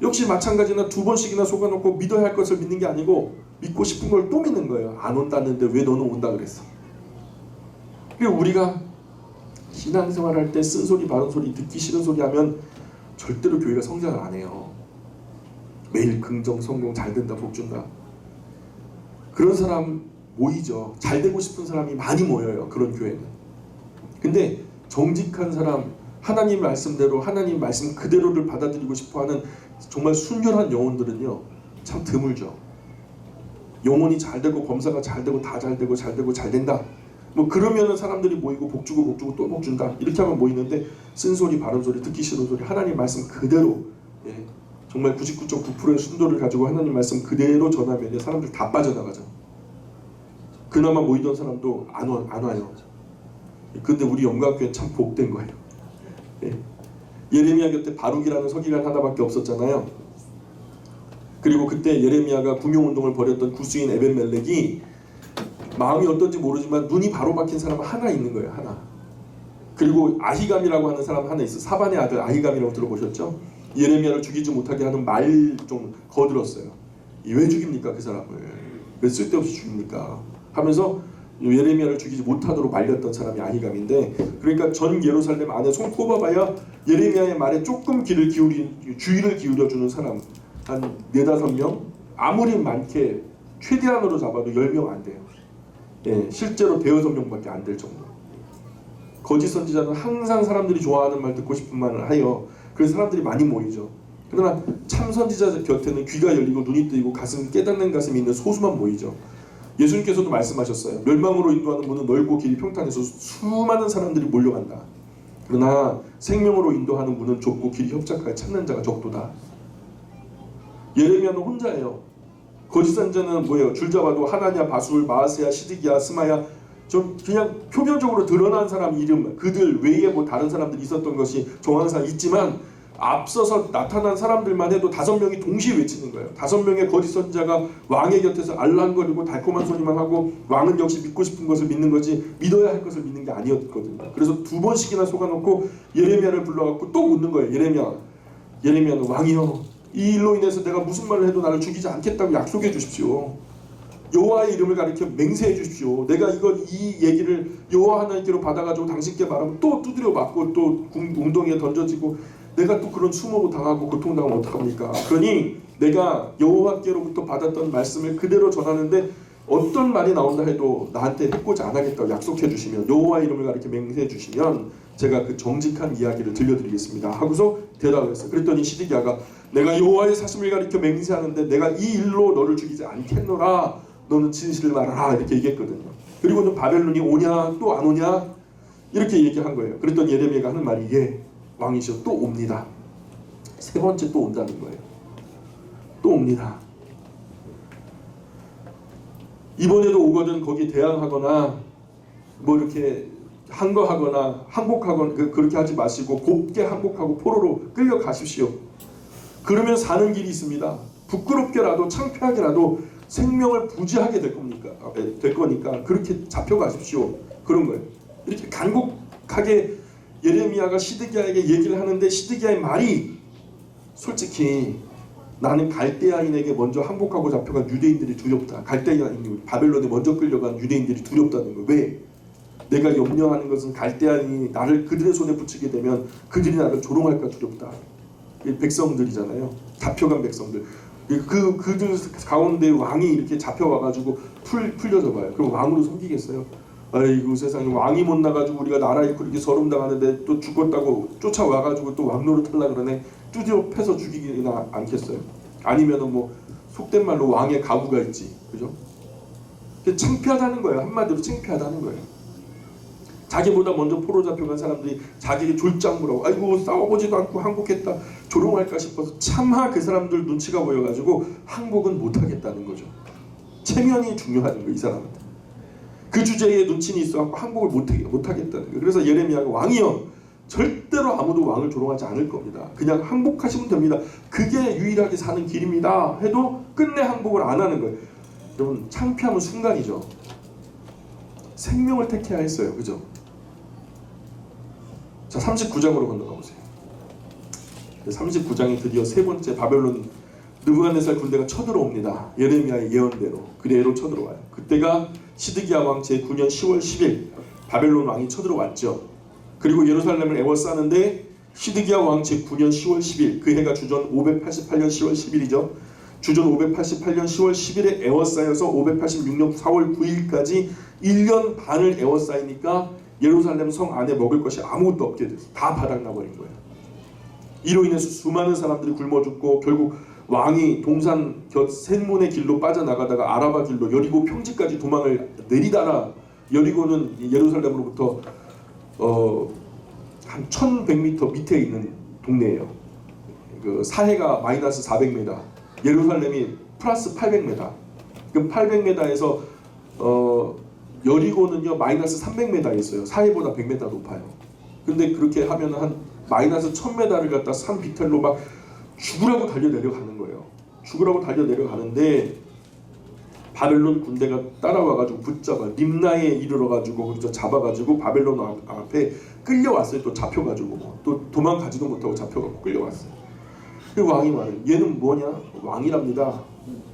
역시 마찬가지나 2번씩이나 속아놓고 믿어야 할 것을 믿는 게 아니고 믿고 싶은 걸 또 믿는 거예요. 안 온다는데 왜 너는 온다 그랬어? 그리고 우리가 신앙생활 할 때 쓴소리 바른 소리 듣기 싫은 소리 하면 절대로 교회가 성장을 안 해요. 매일 긍정 성공 잘 된다 복 준다 그런 사람 모이죠. 잘 되고 싶은 사람이 많이 모여요. 그런 교회는. 근데 정직한 사람 하나님 말씀대로 하나님 말씀 그대로를 받아들이고 싶어하는 정말 순결한 영혼들은요 참 드물죠. 영혼이 잘 되고 범사가 잘 되고 다 잘 되고 잘 된다 그러면은 사람들이 모이고 복 주고 또 복 준다 이렇게 하면 모이는데 쓴소리 바른 소리 듣기 싫은 소리 하나님 말씀 그대로 정말 99.9%의 순도를 가지고 하나님 말씀 그대로 전하면 사람들 다 빠져나가죠. 그나마 모이던 사람도 안 와요. 근데 우리 영광교회는 참 복된 거예요. 예레미야 곁에 바룩이라는 서기관 하나밖에 없었잖아요. 그리고 그때 예레미야가 구명운동을 벌였던 구스인 에벤멜렉이 마음이 어떤지 모르지만 눈이 바로 박힌 사람은 하나 있는 거예요. 하나. 그리고 아히감이라고 하는 사람 하나 있어요. 사반의 아들 아히감이라고 들어보셨죠? 예레미야를 죽이지 못하게 하는 말 좀 거들었어요. 왜 죽입니까 그 사람을? 왜 쓸데없이 죽입니까? 하면서 예레미야를 죽이지 못하도록 말렸던 사람이 아히감인데 그러니까 전 예루살렘 안에 손 꼽아봐야 예레미야의 말에 조금 주의를 기울여주는 사람 한 4-5명 아무리 많게 최대한으로 잡아도 10명 안 돼요. 실제로 5-6명밖에 안 될 정도. 거짓 선지자는 항상 사람들이 좋아하는 말 듣고 싶은 말을 하여 그래서 사람들이 많이 모이죠. 그러나 참 선지자 곁에는 귀가 열리고 눈이 뜨이고 깨닫는 가슴이 있는 소수만 모이죠. 예수님께서도 말씀하셨어요. 멸망으로 인도하는 문은 넓고 길이 평탄해서 수많은 사람들이 몰려간다. 그러나 생명으로 인도하는 문은 좁고 길이 협착하여 찾는 자가 적도다. 예레미야는 혼자예요. 거짓 선지자는 뭐예요? 줄 잡아도 하나냐, 바술, 마아세야, 시드기야, 스마야 좀 그냥 표면적으로 드러난 사람 이름 그들 외에 다른 사람들이 있었던 것이 정황상 있지만 앞서서 나타난 사람들만 해도 5명이 동시에 외치는 거예요. 5명의 거짓 선지자가 왕의 곁에서 알랑거리고 달콤한 소리만 하고 왕은 역시 믿고 싶은 것을 믿는 거지 믿어야 할 것을 믿는 게 아니었거든요. 그래서 2번씩이나 속아놓고 예레미야를 불러갖고 또 묻는 거예요. 예레미야는 왕이여, 이 일로 인해서 내가 무슨 말을 해도 나를 죽이지 않겠다고 약속해 주십시오. 여호와의 이름을 가리켜 맹세해 주십시오. 내가 이 얘기를 여호와 하나님께로 받아가지고 당신께 말하면 또 두드려 맞고 또 웅덩이에 던져지고 내가 또 그런 수모로 당하고 고통당하면 어떡합니까? 그러니 내가 여호와께로부터 받았던 말씀을 그대로 전하는데 어떤 말이 나온다 해도 나한테 해코지 안 하겠다고 약속해 주시면, 여호와 이름을 가리켜 맹세해 주시면 제가 그 정직한 이야기를 들려드리겠습니다 하고서 대답을 했어요. 그랬더니 시드기야가 내가 여호와의 사심을 가리켜 맹세하는데 내가 이 일로 너를 죽이지 않겠노라, 너는 진실을 말하라, 이렇게 얘기했거든요. 그리고는 바벨론이 오냐 또 안 오냐 이렇게 얘기한 거예요. 그랬더니 예레미야가 하는 말이 예, 왕이시여 또 옵니다. 3번째 또 온다는 거예요. 또 옵니다. 이번에도 오거든 거기 대항하거나 뭐 이렇게 항거하거나 항복하거나 그렇게 하지 마시고 곱게 항복하고 포로로 끌려가십시오. 그러면 사는 길이 있습니다. 부끄럽게라도 창피하게라도 생명을 부지하게 될 거니까 그렇게 잡혀가십시오. 그런 거예요. 이렇게 간곡하게 예레미야가 시드기야에게 얘기를 하는데 시드기야의 말이 솔직히 나는 갈대아인에게 먼저 항복하고 잡혀간 유대인들이 두렵다. 갈대아인 바벨론에 먼저 끌려간 유대인들이 두렵다는 거예요. 왜? 내가 염려하는 것은 갈대아인이 나를 그들의 손에 붙이게 되면 그들이 나를 조롱할까 두렵다. 백성들이잖아요. 잡혀간 백성들. 그들 가운데 왕이 이렇게 잡혀와가지고 풀려져 봐요. 그럼 왕으로 섬기겠어요? 아이고 세상에, 왕이 못 나가지고 우리가 나라 잃고 이렇게 서름당하는데 또 죽었다고 쫓아와가지고 또 왕노릇 하려 그러네. 두드려 패서 죽이기나 않겠어요? 아니면은 뭐 속된 말로 왕의 가부가 있지, 그죠? 창피하다는 거예요. 한마디로 창피하다는 거예요. 자기보다 먼저 포로 잡혀간 사람들이 자기에게 졸장부라고, 아이고 싸워보지도 않고 항복했다, 조롱할까 싶어서 차마 그 사람들 눈치가 보여가지고 항복은 못하겠다는 거죠. 체면이 중요한 거예요, 이 사람한테. 그 주제에 눈치는 있어갖고 항복을 못하겠다는 거예요. 그래서 예레미야가 왕이여, 절대로 아무도 왕을 조롱하지 않을 겁니다. 그냥 항복하시면 됩니다. 그게 유일하게 사는 길입니다 해도 끝내 항복을 안 하는 거예요. 여러분, 창피함은 순간이죠. 생명을 택해야 했어요. 그죠? 자, 39장으로 건너가 보세요. 39장이 드디어 3번째 바벨론 느부갓네살 군대가 쳐들어옵니다. 예레미야의 예언대로 그대로 쳐들어와요. 그때가 시드기야 왕 제9년 10월 10일 바벨론 왕이 쳐들어왔죠. 그리고 예루살렘을 에워싸는데 시드기야 왕 제9년 10월 10일, 그 해가 주전 588년 10월 10일이죠. 주전 588년 10월 10일에 에워싸여서 586년 4월 9일까지 1년 반을 에워싸이니까 예루살렘 성 안에 먹을 것이 아무것도 없게 돼서 다 바닥나버린 거예요. 이로 인해서 수많은 사람들이 굶어 죽고 결국 왕이 동산 곁 셋문의 길로 빠져나가다가 아라바 길로 여리고 평지까지 도망을 내리다라. 여리고는 예루살렘으로부터 한 1100m 밑에 있는 동네예요. 그 사해가 마이너스 400m, 예루살렘이 플러스 800m. 그럼 800m에서 여리고는요 마이너스 300m였어요. 사해보다 100m 높아요. 근데 그렇게 하면 한 마이너스 1000m를 갖다 산 비탈로 막 죽으라고 달려 내려가는 거예요. 죽으라고 달려 내려가는데 바벨론 군대가 따라와가지고 붙잡아 림나에 이르러가지고 거기서 잡아가지고 바벨론 앞에 끌려왔어요. 또 잡혀가지고 또 도망가지도 못하고 잡혀가고 끌려왔어요. 그 왕이 말해요. 얘는 뭐냐? 왕이랍니다.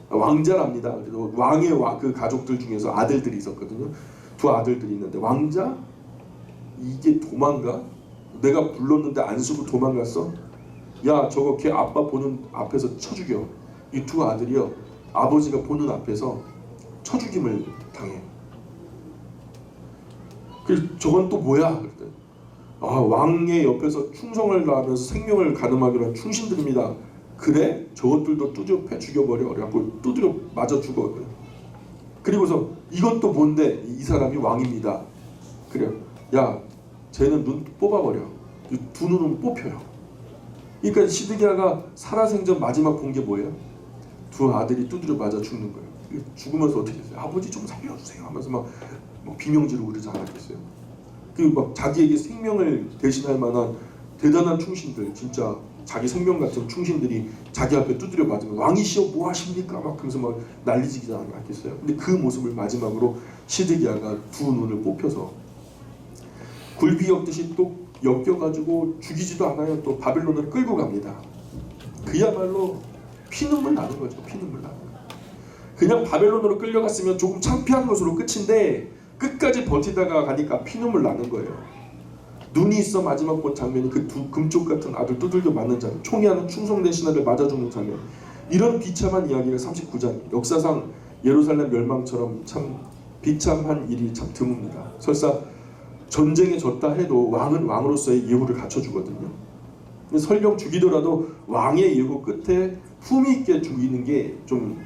왕자랍니다. 그래서 왕의 그 가족들 중에서 아들들이 있었거든요. 2 아들들이 있는데 왕자? 이게 도망가? 내가 불렀는데 안 쓰고 도망갔어? 야, 저거 걔 아빠 보는 앞에서 쳐 죽여. 이 2 아들이요, 아버지가 보는 앞에서 쳐 죽임을 당해. 그 저건 또 뭐야? 그랬더니 왕의 옆에서 충성을 다하면서 생명을 가늠하기로 한 충신들입니다. 그래? 저것들도 두드려 패 죽여버려. 그래갖고 두드려 맞아 죽어. 그리고서 이건 또 뭔데? 이 사람이 왕입니다. 그래요. 야, 쟤는 눈 뽑아버려. 2 눈은 뽑혀요. 그러니까 시드기야가 살아생전 마지막 본 게 뭐예요? 2 아들이 두드려 맞아 죽는 거예요. 죽으면서 어떻게 했어요? 아버지 좀 살려주세요 하면서 막 비명 지르고 그러지 않았겠어요? 그 막 자기에게 생명을 대신할 만한 대단한 충신들, 진짜 자기 생명 같은 충신들이 자기 앞에 두드려 맞으면 왕이시여 뭐 하십니까? 막 그러면서 막 난리지기 않겠어요. 근데 그 모습을 마지막으로 시드기야가 두 눈을 뽑혀서 굴비 엮듯이 또 엮여가지고 죽이지도 않아요. 또 바벨론을 끌고 갑니다. 그야말로 피눈물 나는 거죠. 피눈물 나는 거. 그냥 바벨론으로 끌려갔으면 조금 창피한 것으로 끝인데 끝까지 버티다가 가니까 피눈물 나는 거예요. 눈이 있어 마지막 본 장면이 그 두 금쪽 같은 아들 두들겨 맞는 장면, 총이 하는 충성된 신하를 맞아 죽는 장면. 이런 비참한 이야기가 39장. 역사상 예루살렘 멸망처럼 참 비참한 일이 참 드뭅니다. 설사 전쟁에 졌다 해도 왕은 왕으로서의 예우를 갖춰주거든요. 근데 설령 죽이더라도 왕의 예우 끝에 품위 있게 죽이는 게 좀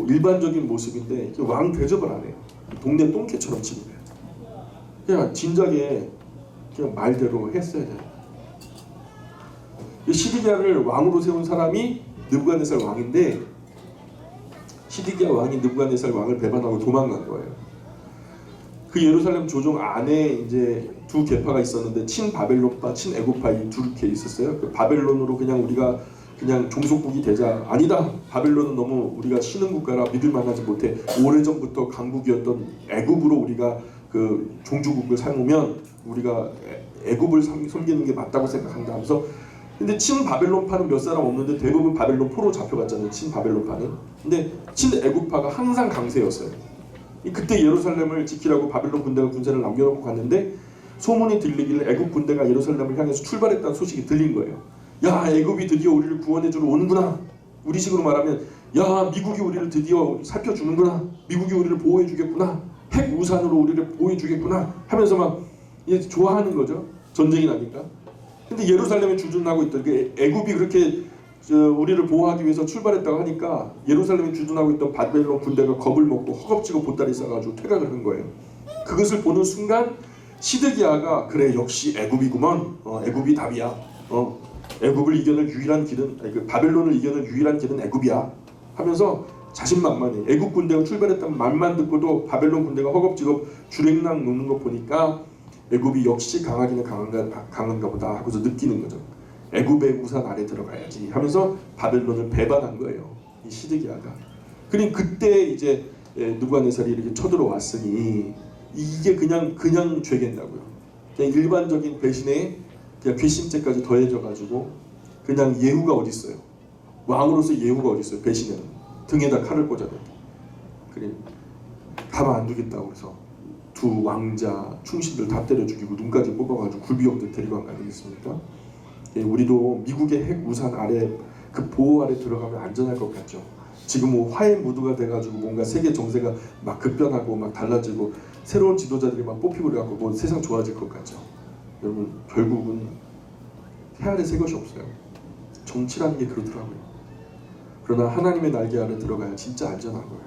일반적인 모습인데 왕 대접을 안 해요. 동네 똥개처럼 취급해요. 그냥 진작에 그냥 말대로 했어야 돼요. 시드기야를 왕으로 세운 사람이 느부갓네살 왕인데 시드기야 왕이 느부갓네살 왕을 배반하고 도망간 거예요. 그 예루살렘 조정 안에 이제 두 계파가 있었는데 친바벨론파, 친애굽파 이 두 개 있었어요. 그 바벨론으로 그냥 우리가 그냥 종속국이 되자. 아니다. 바벨론은 너무 우리가 신흥 국가라 믿을 만하지 못해. 오래전부터 강국이었던 애굽으로 우리가 그 종주국을 삼으면 우리가 애굽을 섬기는 게 맞다고 생각한다 하면서 근데 친바벨론파는 몇 사람 없는데 대부분 바벨론 포로 잡혀갔잖아요. 친바벨론파는. 근데 친애굽파가 항상 강세였어요. 그때 예루살렘을 지키라고 바벨론 군대가 군사를 남겨놓고 갔는데 소문이 들리길래 애굽 군대가 예루살렘을 향해서 출발했다는 소식이 들린 거예요. 야, 애굽이 드디어 우리를 구원해주러 오는구나. 우리식으로 말하면 야, 미국이 우리를 드디어 살펴주는구나. 미국이 우리를 보호해주겠구나. 핵 우산으로 우리를 보호해주겠구나 하면서 막 이제 좋아하는 거죠. 전쟁이 나니까. 근데 예루살렘에 주둔하고 있던 그 애굽이 그렇게 우리를 보호하기 위해서 출발했다고 하니까 예루살렘에 주둔하고 있던 바벨론 군대가 겁을 먹고 허겁지겁 보따리 싸가지고 퇴각을 한 거예요. 그것을 보는 순간 시드기야가 그래 역시 애굽이구먼. 애굽이 답이야. 애굽을 이겨낼 유일한 길은 그 바벨론을 이겨낼 유일한 길은 애굽이야 하면서 자신만만해. 애굽 군대가 출발했다는 말만 듣고도 바벨론 군대가 허겁지겁 주랭랑 놓는 거 보니까 애굽이 역시 강하기는 강한가 보다 하고서 느끼는 거죠. 애굽의 우산 아래 들어가야지 하면서 바벨론을 배반한 거예요. 이 시드기야가. 그러니까 그때 이제 느부갓네살이 이렇게 쳐들어왔으니 이게 그냥 죄겠다고요. 그냥 일반적인 배신에 그냥 괘씸죄까지 더해져가지고 그냥 예후가 어디 있어요? 왕으로서 예후가 어디 있어요? 배신에는 등에다 칼을 꽂아대. 그래 가만 안 두겠다고 해서 두 왕자 충신들 다 때려 죽이고 눈까지 뽑아가지고 굴비역들 데리고 간 거 아니겠습니까? 우리도 미국의 핵 우산 아래 그 보호 아래 들어가면 안전할 것 같죠. 지금 뭐 화해 무드가 돼가지고 뭔가 세계 정세가 막 급변하고 막 달라지고 새로운 지도자들이 막 뽑히고 그래갖고 뭐 세상 좋아질 것 같죠. 여러분 결국은 해 아래 새 것이 없어요. 정치라는 게 그러더라고요. 그러나 하나님의 날개 아래 들어가야 진짜 안전한 거예요.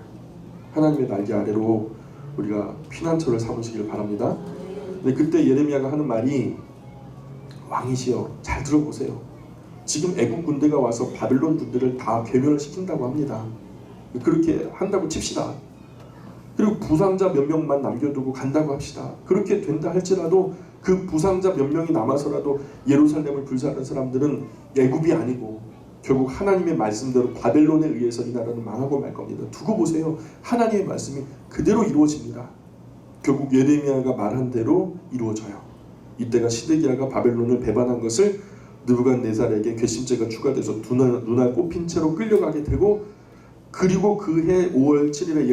하나님의 날개 아래로 우리가 피난처를 삼으시길 바랍니다. 근데 그때 예레미야가 하는 말이 왕이시여 잘 들어보세요. 지금 애국 군대가 와서 바벨론 군대를 다 괴멸을 시킨다고 합니다. 그렇게 한다고 칩시다. 그리고 부상자 몇 명만 남겨두고 간다고 합시다. 그렇게 된다 할지라도 그 부상자 몇 명이 남아서라도 예루살렘을 불사하는 사람들은 애굽이 아니고 결국 하나님의 말씀대로 바벨론에 의해서 이 나라는 망하고 말 겁니다. 두고 보세요. 하나님의 말씀이 그대로 이루어집니다. 결국 예레미야가 말한 대로 이루어져요. 이때가 시드기야가 바벨론을 배반한 것을 느부갓네살에게 괘씸죄가 추가돼서 눈알 꼽힌 채로 끌려가게 되고 그리고 그해 5월 7일에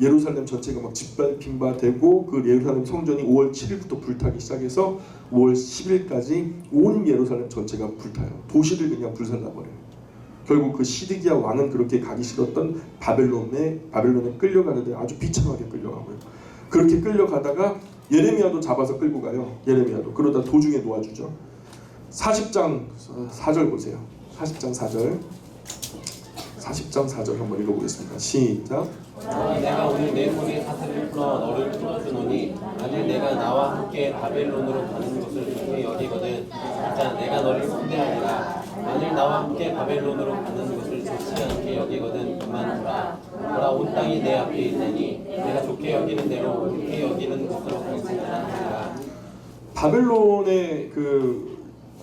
예루살렘 전체가 막 짓밟힌 바 되고 그 예루살렘 성전이 5월 7일부터 불타기 시작해서 5월 10일까지 온 예루살렘 전체가 불타요. 도시를 그냥 불살라버려요. 결국 그 시드기야 왕은 그렇게 가기 싫었던 바벨론에 끌려가는데 아주 비참하게 끌려가고요. 그렇게 끌려가다가 예레미야도 잡아서 끌고 가요. 예레미야도. 그러다 도중에 놓아주죠. 40장 4절 보세요. 40장 4절 한번 읽어보겠습니다. 시작. 내가 오늘 내 손에 사슬을 풀어 너를 풀어주노니 만일 내가 나와 함께 바벨론으로 가는 것을 좋게 여기거든 자 내가 너를 상대하리라. 만일 나와 함께 바벨론으로 가는 것을 좋지 않게 여기거든 그만두라. 보라 온 땅이 내 앞에 있으니 내가 좋게 여기는 대로 좋게 여기는 곳으로 갈지는 않으리라. 바벨론의 그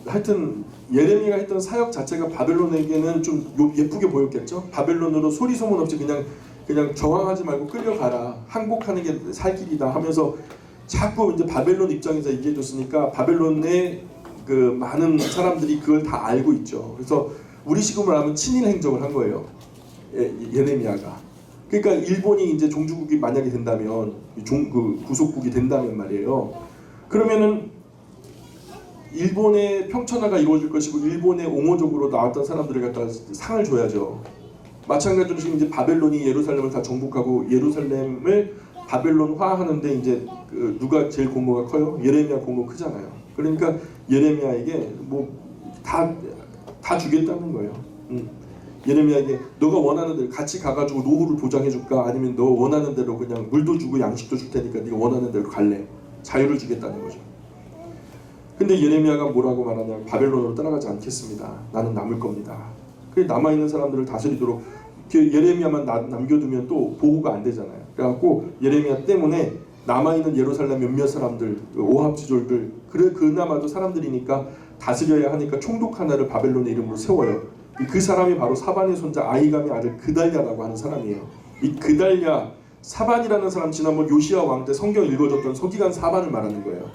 하여튼 예레미야가 했던 사역 자체가 바벨론에게는 좀 예쁘게 보였겠죠. 바벨론으로 소리 소문 없이 그냥 저항하지 말고 끌려가라, 항복하는 게 살 길이다 하면서 자꾸 이제 바벨론 입장에서 얘기해 줬으니까 바벨론의 그 많은 사람들이 그걸 다 알고 있죠. 그래서 우리식으로 하면 친일 행정을 한 거예요. 예레미야가. 그러니까 일본이 이제 종주국이 만약에 된다면, 그 구속국이 된다면 말이에요. 그러면은 일본의 평천화가 이루어질 것이고 일본의 옹호적으로 나왔던 사람들을 갖다 상을 줘야죠. 마찬가지로 지금 이제 바벨론이 예루살렘을 다 정복하고 예루살렘을 바벨론화하는데 이제 그 누가 제일 공모가 커요? 예레미야 공모 크잖아요. 그러니까 예레미야에게 뭐 다 주겠다는 거예요. 예레미야에게 너가 원하는 대로 같이 가가지고 노후를 보장해줄까? 아니면 너 원하는 대로 그냥 물도 주고 양식도 줄 테니까 네가 원하는 대로 갈래? 자유를 주겠다는 거죠. 근데 예레미야가 뭐라고 말하냐면 바벨론으로 떠나가지 않겠습니다. 나는 남을 겁니다. 그 남아있는 사람들을 다스리도록 예레미야만 남겨두면 또 보호가 안 되잖아요. 그래갖고 예레미야 때문에 남아있는 예루살렘 몇몇 사람들, 오합지졸들, 그래 그나마도 사람들이니까 다스려야 하니까 총독 하나를 바벨론의 이름으로 세워요. 그 사람이 바로 사반의 손자 아히감의 아들 그달랴라고 하는 사람이에요. 이 그달랴, 사반이라는 사람 지난번 요시야 왕 때 성경 읽어줬던 서기관 사반을 말하는 거예요.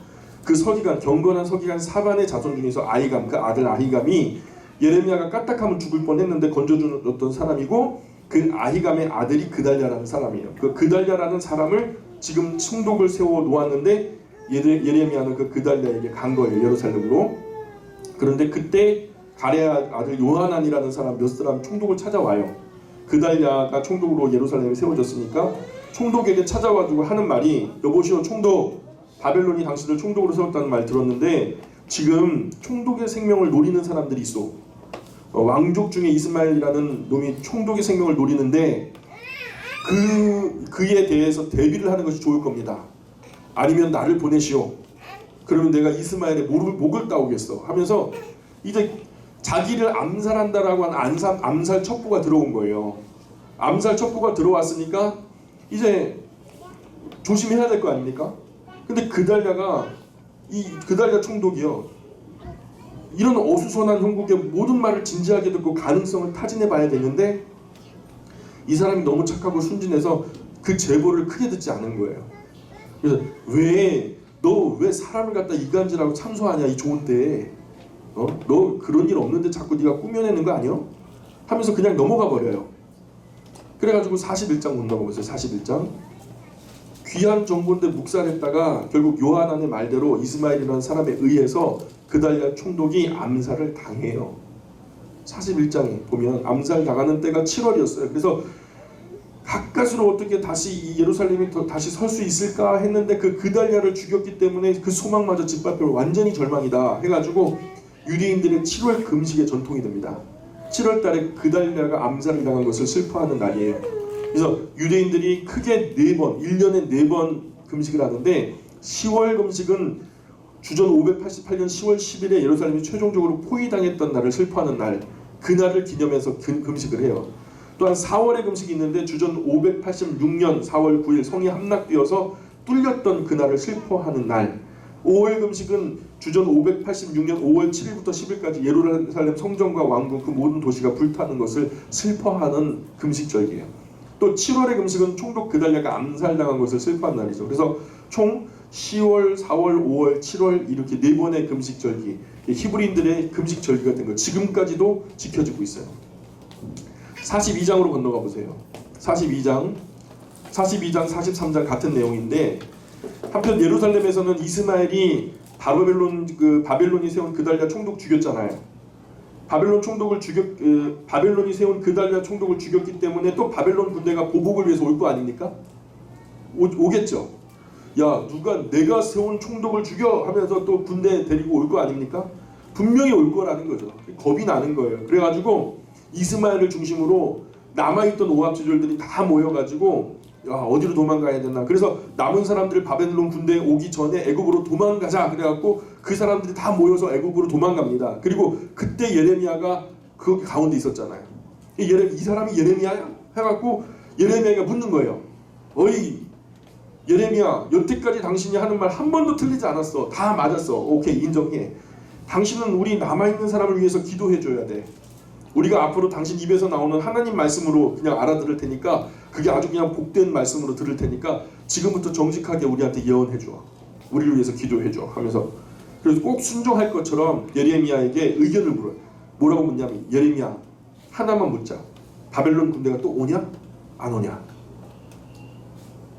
그 서기관, 경건한 서기관 사반의 자손 중에서 아히감, 그 아들 아히감이 예레미야가 까딱하면 죽을 뻔했는데 건져줬던 사람이고, 그 아히감의 아들이 그달랴라는 사람이에요. 그 그달랴라는 사람을 지금 총독을 세워 놓았는데 예레미야는 그 그달랴에게 간 거예요, 예루살렘으로. 그런데 그때 가레아 아들 요하난이라는 사람 몇 사람 총독을 찾아와요. 그달랴가 총독으로 예루살렘에 세워졌으니까 총독에게 찾아와주고 하는 말이, 여보시오 총독, 바벨론이 당신을 총독으로 세웠다는 말 들었는데 지금 총독의 생명을 노리는 사람들이 있어. 왕족 중에 이스마엘이라는 놈이 총독의 생명을 노리는데 그에 대해서 대비를 하는 것이 좋을 겁니다. 아니면 나를 보내시오. 그러면 내가 이스마엘의 목을 따오겠어 하면서 이제 자기를 암살한다라고 하는 암살 첩보가 들어온 거예요. 암살 첩보가 들어왔으니까 이제 조심해야 될 거 아닙니까? 근데 그달랴가, 이 그달랴 총독이요, 이런 어수선한 형국의 모든 말을 진지하게 듣고 가능성을 타진해 봐야 되는데 이 사람이 너무 착하고 순진해서 그 제보를 크게 듣지 않은 거예요. 그래서 너 왜 사람을 갖다 이간질하고 참소하냐, 이 좋은 때에. 너 그런 일 없는데 자꾸 네가 꾸며내는 거 아니야? 하면서 그냥 넘어가 버려요. 그래가지고 41장 못 넘어가보세요. 41장. 귀한 정보인데 묵살했다가 결국 요하난의 말대로 이스마엘이라는 사람에 의해서 그달랴 총독이 암살을 당해요. 41장에 보면 암살 당하는 때가 7월이었어요. 그래서 가까스로 어떻게 다시 이 예루살렘이 다시 설 수 있을까 했는데 그 그달랴를 죽였기 때문에 그 소망마저 짓밟혀 완전히 절망이다 해가지고 유대인들의 7월 금식의 전통이 됩니다. 7월 달에 그달랴가 암살을 당한 것을 슬퍼하는 날이에요. 그래서 유대인들이 크게 4번, 1년에 4번 금식을 하는데 10월 금식은 주전 588년 10월 10일에 예루살렘이 최종적으로 포위당했던 날을 슬퍼하는 날, 그날을 기념해서 금식을 해요. 또한 4월에 금식이 있는데 주전 586년 4월 9일 성이 함락되어서 뚫렸던 그날을 슬퍼하는 날, 5월 금식은 주전 586년 5월 7일부터 10일까지 예루살렘 성전과 왕궁 그 모든 도시가 불타는 것을 슬퍼하는 금식절기예요. 또 7월의 금식은 총독 그달랴가 암살당한 것을 슬퍼하는 날이죠. 그래서 총 10월, 4월, 5월, 7월 이렇게 4번의 금식절기, 히브리인들의 금식절기가 된 거 지금까지도 지켜지고 있어요. 42장으로 건너가 보세요. 42장, 43장 같은 내용인데 한편 예루살렘에서는 이스마엘이 바벨론이 세운 그달랴 총독 죽였잖아요. 바벨론이 세운 그달랴 총독을 죽였기 때문에 또 바벨론 군대가 보복을 위해서 올 거 아닙니까? 오겠죠. 야, 누가 내가 세운 총독을 죽여 하면서 또 군대 데리고 올 거 아닙니까? 분명히 올 거라는 거죠. 겁이 나는 거예요. 그래가지고 이스마엘을 중심으로 남아있던 오합지졸들이 다 모여가지고 야, 어디로 도망가야 되나. 그래서 남은 사람들 바벨론 군대에 오기 전에 애굽으로 도망가자. 그래갖고 그 사람들이 다 모여서 애굽으로 도망갑니다. 그리고 그때 예레미야가 그 가운데 있었잖아요. 이 사람이 예레미야야? 해갖고 예레미야가 묻는 거예요. 어이 예레미야, 여태까지 당신이 하는 말 한 번도 틀리지 않았어. 다 맞았어. 오케이, 인정해. 당신은 우리 남아있는 사람을 위해서 기도해줘야 돼. 우리가 앞으로 당신 입에서 나오는 하나님 말씀으로 그냥 알아들을 테니까 그게 아주 그냥 복된 말씀으로 들을 테니까 지금부터 정직하게 우리한테 예언해줘. 우리를 위해서 기도해줘 하면서 그래서 꼭 순종할 것처럼 예레미야에게 의견을 물어요. 뭐라고 묻냐면 예레미야 하나만 묻자. 바벨론 군대가 또 오냐? 안 오냐?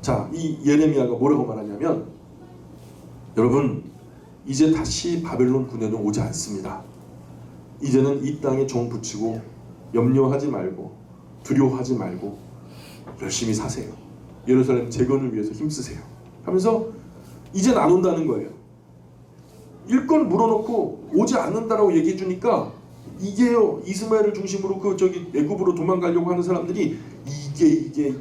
자, 이 예레미야가 뭐라고 말하냐면 여러분 이제 다시 바벨론 군대는 오지 않습니다. 이제는 이 땅에 종 붙이고 염려하지 말고 두려워하지 말고 열심히 사세요. 예루살렘 재건을 위해서 힘쓰세요. 하면서 이젠 안 온다는 거예요. 일권 물어놓고 오지 않는다라고 얘기해 주니까 이게요 이스마엘을 중심으로 애굽으로 도망가려고 하는 사람들이 이게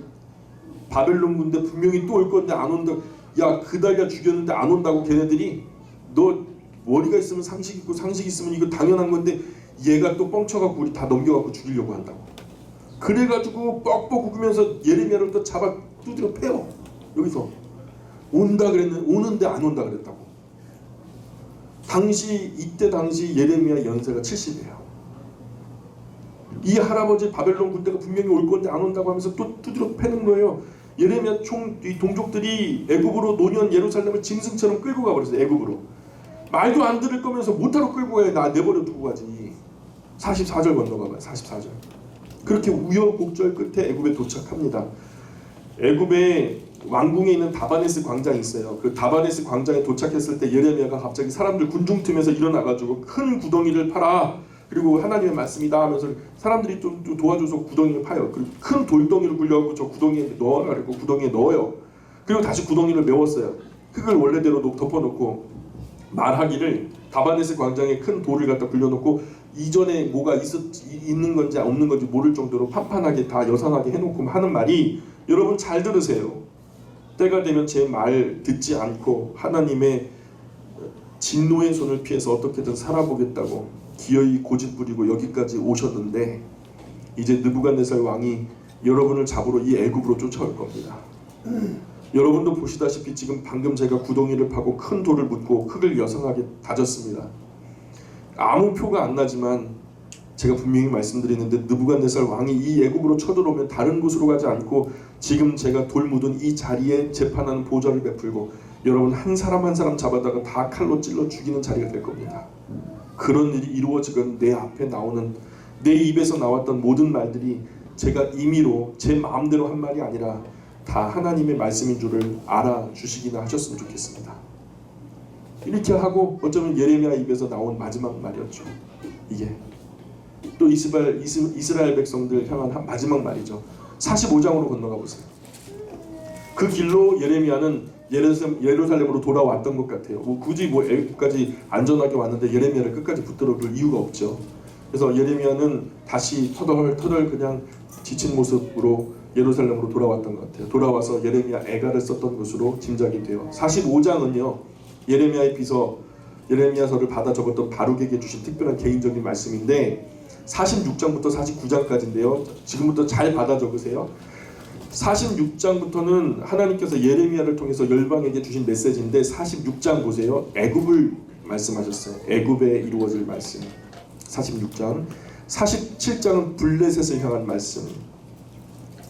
바벨론 군대 분명히 또 올 건데 안 온다. 야 그달야 죽였는데 안 온다고 걔네들이 너 머리가 있으면 상식 있고 상식 있으면 이거 당연한 건데 얘가 또 뻥쳐갖고 우리 다 넘겨갖고 죽이려고 한다고. 그래가지고 뻑뻑 웃으면서 예레미야를 또 잡아 두드려 패요. 여기서 온다 그랬는데 오는데 안 온다 그랬다고. 이때 당시 예레미야 연세가 70이에요. 이 할아버지 바벨론 군대가 분명히 올 건데 안 온다고 하면서 또 두드려 패는 거예요. 예레미야 이 동족들이 애굽으로 노년 예루살렘을 짐승처럼 끌고 가버렸어요. 애굽으로. 말도 안 들을 거면서 못하러 끌고 가야 나 내버려 두고 가지. 44절 건너가봐요. 44절. 그렇게 우여곡절 끝에 애굽에 도착합니다. 애굽에 왕궁에 있는 다바네스 광장이 있어요. 그 다바네스 광장에 도착했을 때 예레미야가 갑자기 사람들 군중 틈에서 일어나가지고 큰 구덩이를 파라. 그리고 하나님의 말씀이다 하면서 사람들이 좀 도와줘서 구덩이를 파요. 그리고 큰 돌덩이를 굴려갖고 저 구덩이에 넣어라 그리고 구덩이에 넣어요. 그리고 다시 구덩이를 메웠어요. 흙을 원래대로 덮어놓고 말하기를 다바네스 광장에 큰 돌을 갖다 굴려놓고 이전에 뭐가 있는 건지 없는 건지 모를 정도로 판판하게 다 여상하게 해놓고 하는 말이 여러분 잘 들으세요. 때가 되면 제 말 듣지 않고 하나님의 진노의 손을 피해서 어떻게든 살아보겠다고 기어이 고집부리고 여기까지 오셨는데 이제 느부갓네살 왕이 여러분을 잡으러 이 애굽으로 쫓아올 겁니다. 여러분도 보시다시피 지금 방금 제가 구덩이를 파고 큰 돌을 묻고 흙을 여성하게 다졌습니다. 아무 표가 안 나지만 제가 분명히 말씀드리는데 느부갓네살 왕이 이 애굽으로 쳐들어오면 다른 곳으로 가지 않고 지금 제가 돌 묻은 이 자리에 재판하는 보좌를 베풀고 여러분 한 사람 한 사람 잡아다가 다 칼로 찔러 죽이는 자리가 될 겁니다. 그런 일이 이루어지건 내 앞에 나오는 내 입에서 나왔던 모든 말들이 제가 임의로 제 마음대로 한 말이 아니라 다 하나님의 말씀인 줄을 알아주시기나 하셨으면 좋겠습니다. 이렇게 하고 어쩌면 예레미야 입에서 나온 마지막 말이었죠. 이게 또 이스라엘 백성들 향한 마지막 말이죠. 45장으로 건너가 보세요. 그 길로 예레미야는 예루살렘으로 돌아왔던 것 같아요. 굳이 애굽까지 안전하게 왔는데 예레미야를 끝까지 붙들어 둘 이유가 없죠. 그래서 예레미야는 다시 터덜터덜 그냥 지친 모습으로 예루살렘으로 돌아왔던 것 같아요. 돌아와서 예레미야 애가를 썼던 것으로 짐작이 돼요. 45장은요 예레미야의 비서 예레미야서를 받아 적었던 바룩에게 주신 특별한 개인적인 말씀인데 46장부터 49장까지인데요. 지금부터 잘 받아 적으세요. 46장부터는 하나님께서 예레미야를 통해서 열방에게 주신 메시지인데 46장 보세요. 애굽을 말씀하셨어요. 애굽에 이루어질 말씀. 46장. 47장은 블레셋을 향한 말씀.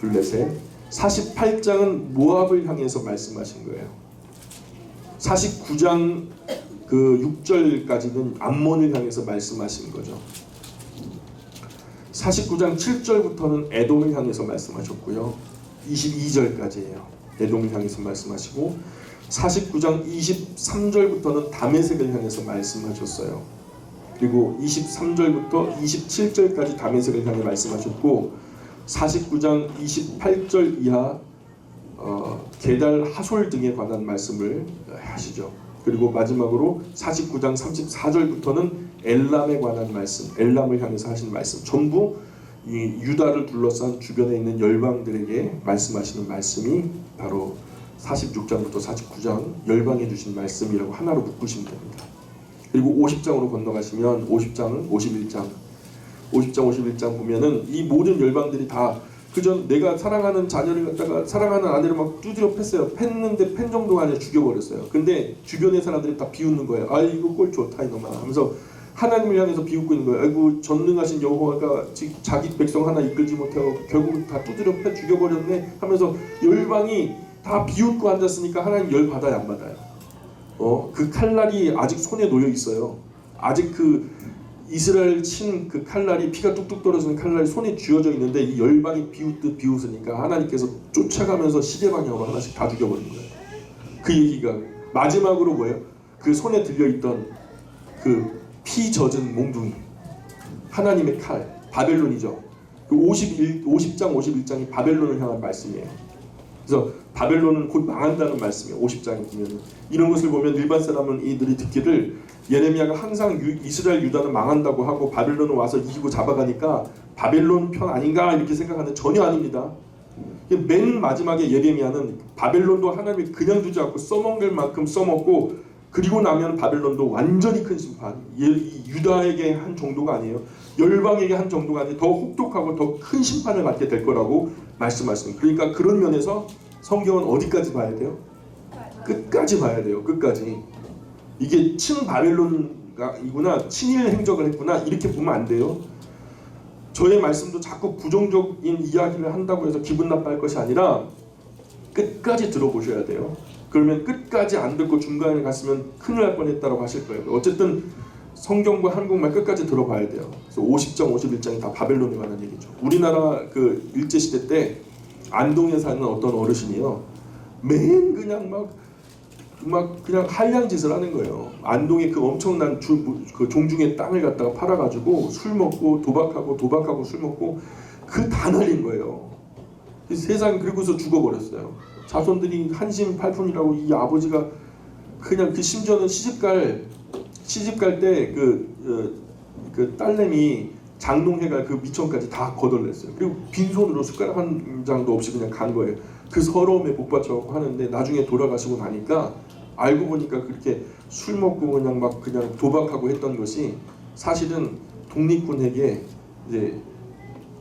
블레셋. 48장은 모압을 향해서 말씀하신 거예요. 49장 그 6절까지는 암몬을 향해서 말씀하신 거죠. 49장 7절부터는 에돔을 향해서 말씀하셨고요. 22절까지예요. 에돔을 향해서 말씀하시고 49장 23절부터는 다메섹을 향해서 말씀하셨어요. 그리고 23절부터 27절까지 다메섹을 향해 말씀하셨고 49장 28절 이하 게달 하솔 등에 관한 말씀을 하시죠. 그리고 마지막으로 49장 34절부터는 엘람에 관한 말씀, 엘람을 향해서 하신 말씀, 전부 이 유다를 둘러싼 주변에 있는 열방들에게 말씀하시는 말씀이 바로 46장부터 49장 열방해 주신 말씀이라고 하나로 묶으시면 됩니다. 그리고 50장으로 건너가시면 50장은 51장 보면은 이 모든 열방들이 다 그전 내가 사랑하는 자녀를 갖다가 사랑하는 아내를 막 두드려 팼어요. 팼는데 팬 정도가 아니라 죽여버렸어요. 근데 주변의 사람들이 다 비웃는 거예요. 아 이거 꼴 좋다 이놈아 하면서 하나님을 향해서 비웃고 있는 거예요. 아이고 전능하신 여호와가 자기 백성 하나 이끌지 못하고 결국 다 두드려 패 죽여버렸네 하면서 열방이 다 비웃고 앉았으니까 하나님 열 받아요 안 받아요? 그 칼날이 아직 손에 놓여 있어요. 아직 그 이스라엘 친 그 칼날이 피가 뚝뚝 떨어지는 칼날이 손에 쥐어져 있는데 이 열방이 비웃듯 비웃으니까 하나님께서 쫓아가면서 시계 방향으로 하나씩 다 죽여버린 거예요. 그 얘기가 마지막으로 뭐예요? 그 손에 들려있던 그 피 젖은 몽둥이 하나님의 칼 바벨론이죠. 그 50장 51장이 바벨론을 향한 말씀이에요. 그래서 바벨론은 곧 망한다는 말씀이에요. 50장에 보면 이런 것을 보면 일반 사람은 이들이 듣기를 예레미야가 항상 이스라엘 유다는 망한다고 하고 바벨론은 와서 이기고 잡아가니까 바벨론 편 아닌가 이렇게 생각하는데 전혀 아닙니다. 맨 마지막에 예레미야는 바벨론도 하나님이 그냥 두지 않고 써먹을 만큼 써먹고 그리고 나면 바벨론도 완전히 큰 심판, 유다에게 한 정도가 아니에요. 열방에게 한 정도가 아니에요. 더 혹독하고 더 큰 심판을 받게 될 거라고 말씀하십니다. 그러니까 그런 면에서 성경은 어디까지 봐야 돼요? 끝까지 봐야 돼요. 끝까지. 이게 친바벨론이구나, 친일 행적을 했구나 이렇게 보면 안 돼요. 저의 말씀도 자꾸 부정적인 이야기를 한다고 해서 기분 나빠할 것이 아니라 끝까지 들어보셔야 돼요. 그러면 끝까지 안 듣고 중간에 갔으면 큰일 날 뻔했다고 하실 거예요. 어쨌든 성경과 한국말 끝까지 들어봐야 돼요. 그래서 50장, 51장이 다 바벨론에 관한 얘기죠. 우리나라 그 일제시대 때 안동에 사는 어떤 어르신이요. 맨 그냥 막 그냥 한량 짓을 하는 거예요. 안동에 그 엄청난 그 종중의 땅을 갖다가 팔아가지고 술 먹고 도박하고 술 먹고 그 다 날린 거예요. 세상 그리고서 죽어버렸어요. 자손들이 한심 팔푼이라고 이 아버지가 그냥 그 심지어는 시집 갈 때 그 딸내미 장롱해갈 그 미천까지 다 거덜냈어요. 그리고 빈손으로 숟가락 한 장도 없이 그냥 간 거예요. 그 서러움에 복받쳐갖고 하는데 나중에 돌아가시고 나니까 알고 보니까 그렇게 술 먹고 그냥 도박하고 했던 것이 사실은 독립군에게 이제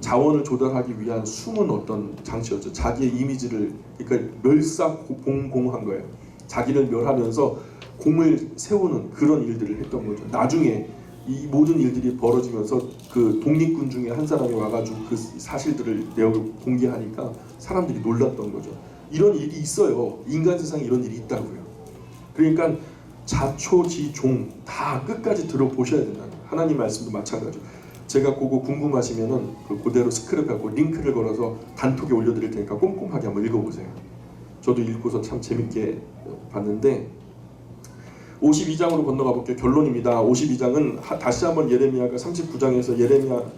자원을 조달하기 위한 숨은 어떤 장치였죠. 자기의 이미지를 그러니까 멸사공공한 거예요. 자기를 멸하면서 공을 세우는 그런 일들을 했던 거죠. 나중에 이 모든 일들이 벌어지면서 그 독립군 중에 한 사람이 와가지고 그 사실들을 내역을 공개하니까 사람들이 놀랐던 거죠. 이런 일이 있어요. 인간 세상에 이런 일이 있다고요. 그러니까 자초지종 다 끝까지 들어보셔야 된다는 거예요. 하나님 말씀도 마찬가지로. 제가 그거 궁금하시면은 그대로 스크랩하고 링크를 걸어서 단톡에 올려드릴 테니까 꼼꼼하게 한번 읽어보세요. 저도 읽고서 참 재밌게 봤는데 52장으로 건너가 볼게요. 결론입니다. 52장은 다시 한번 예레미야가 39장에서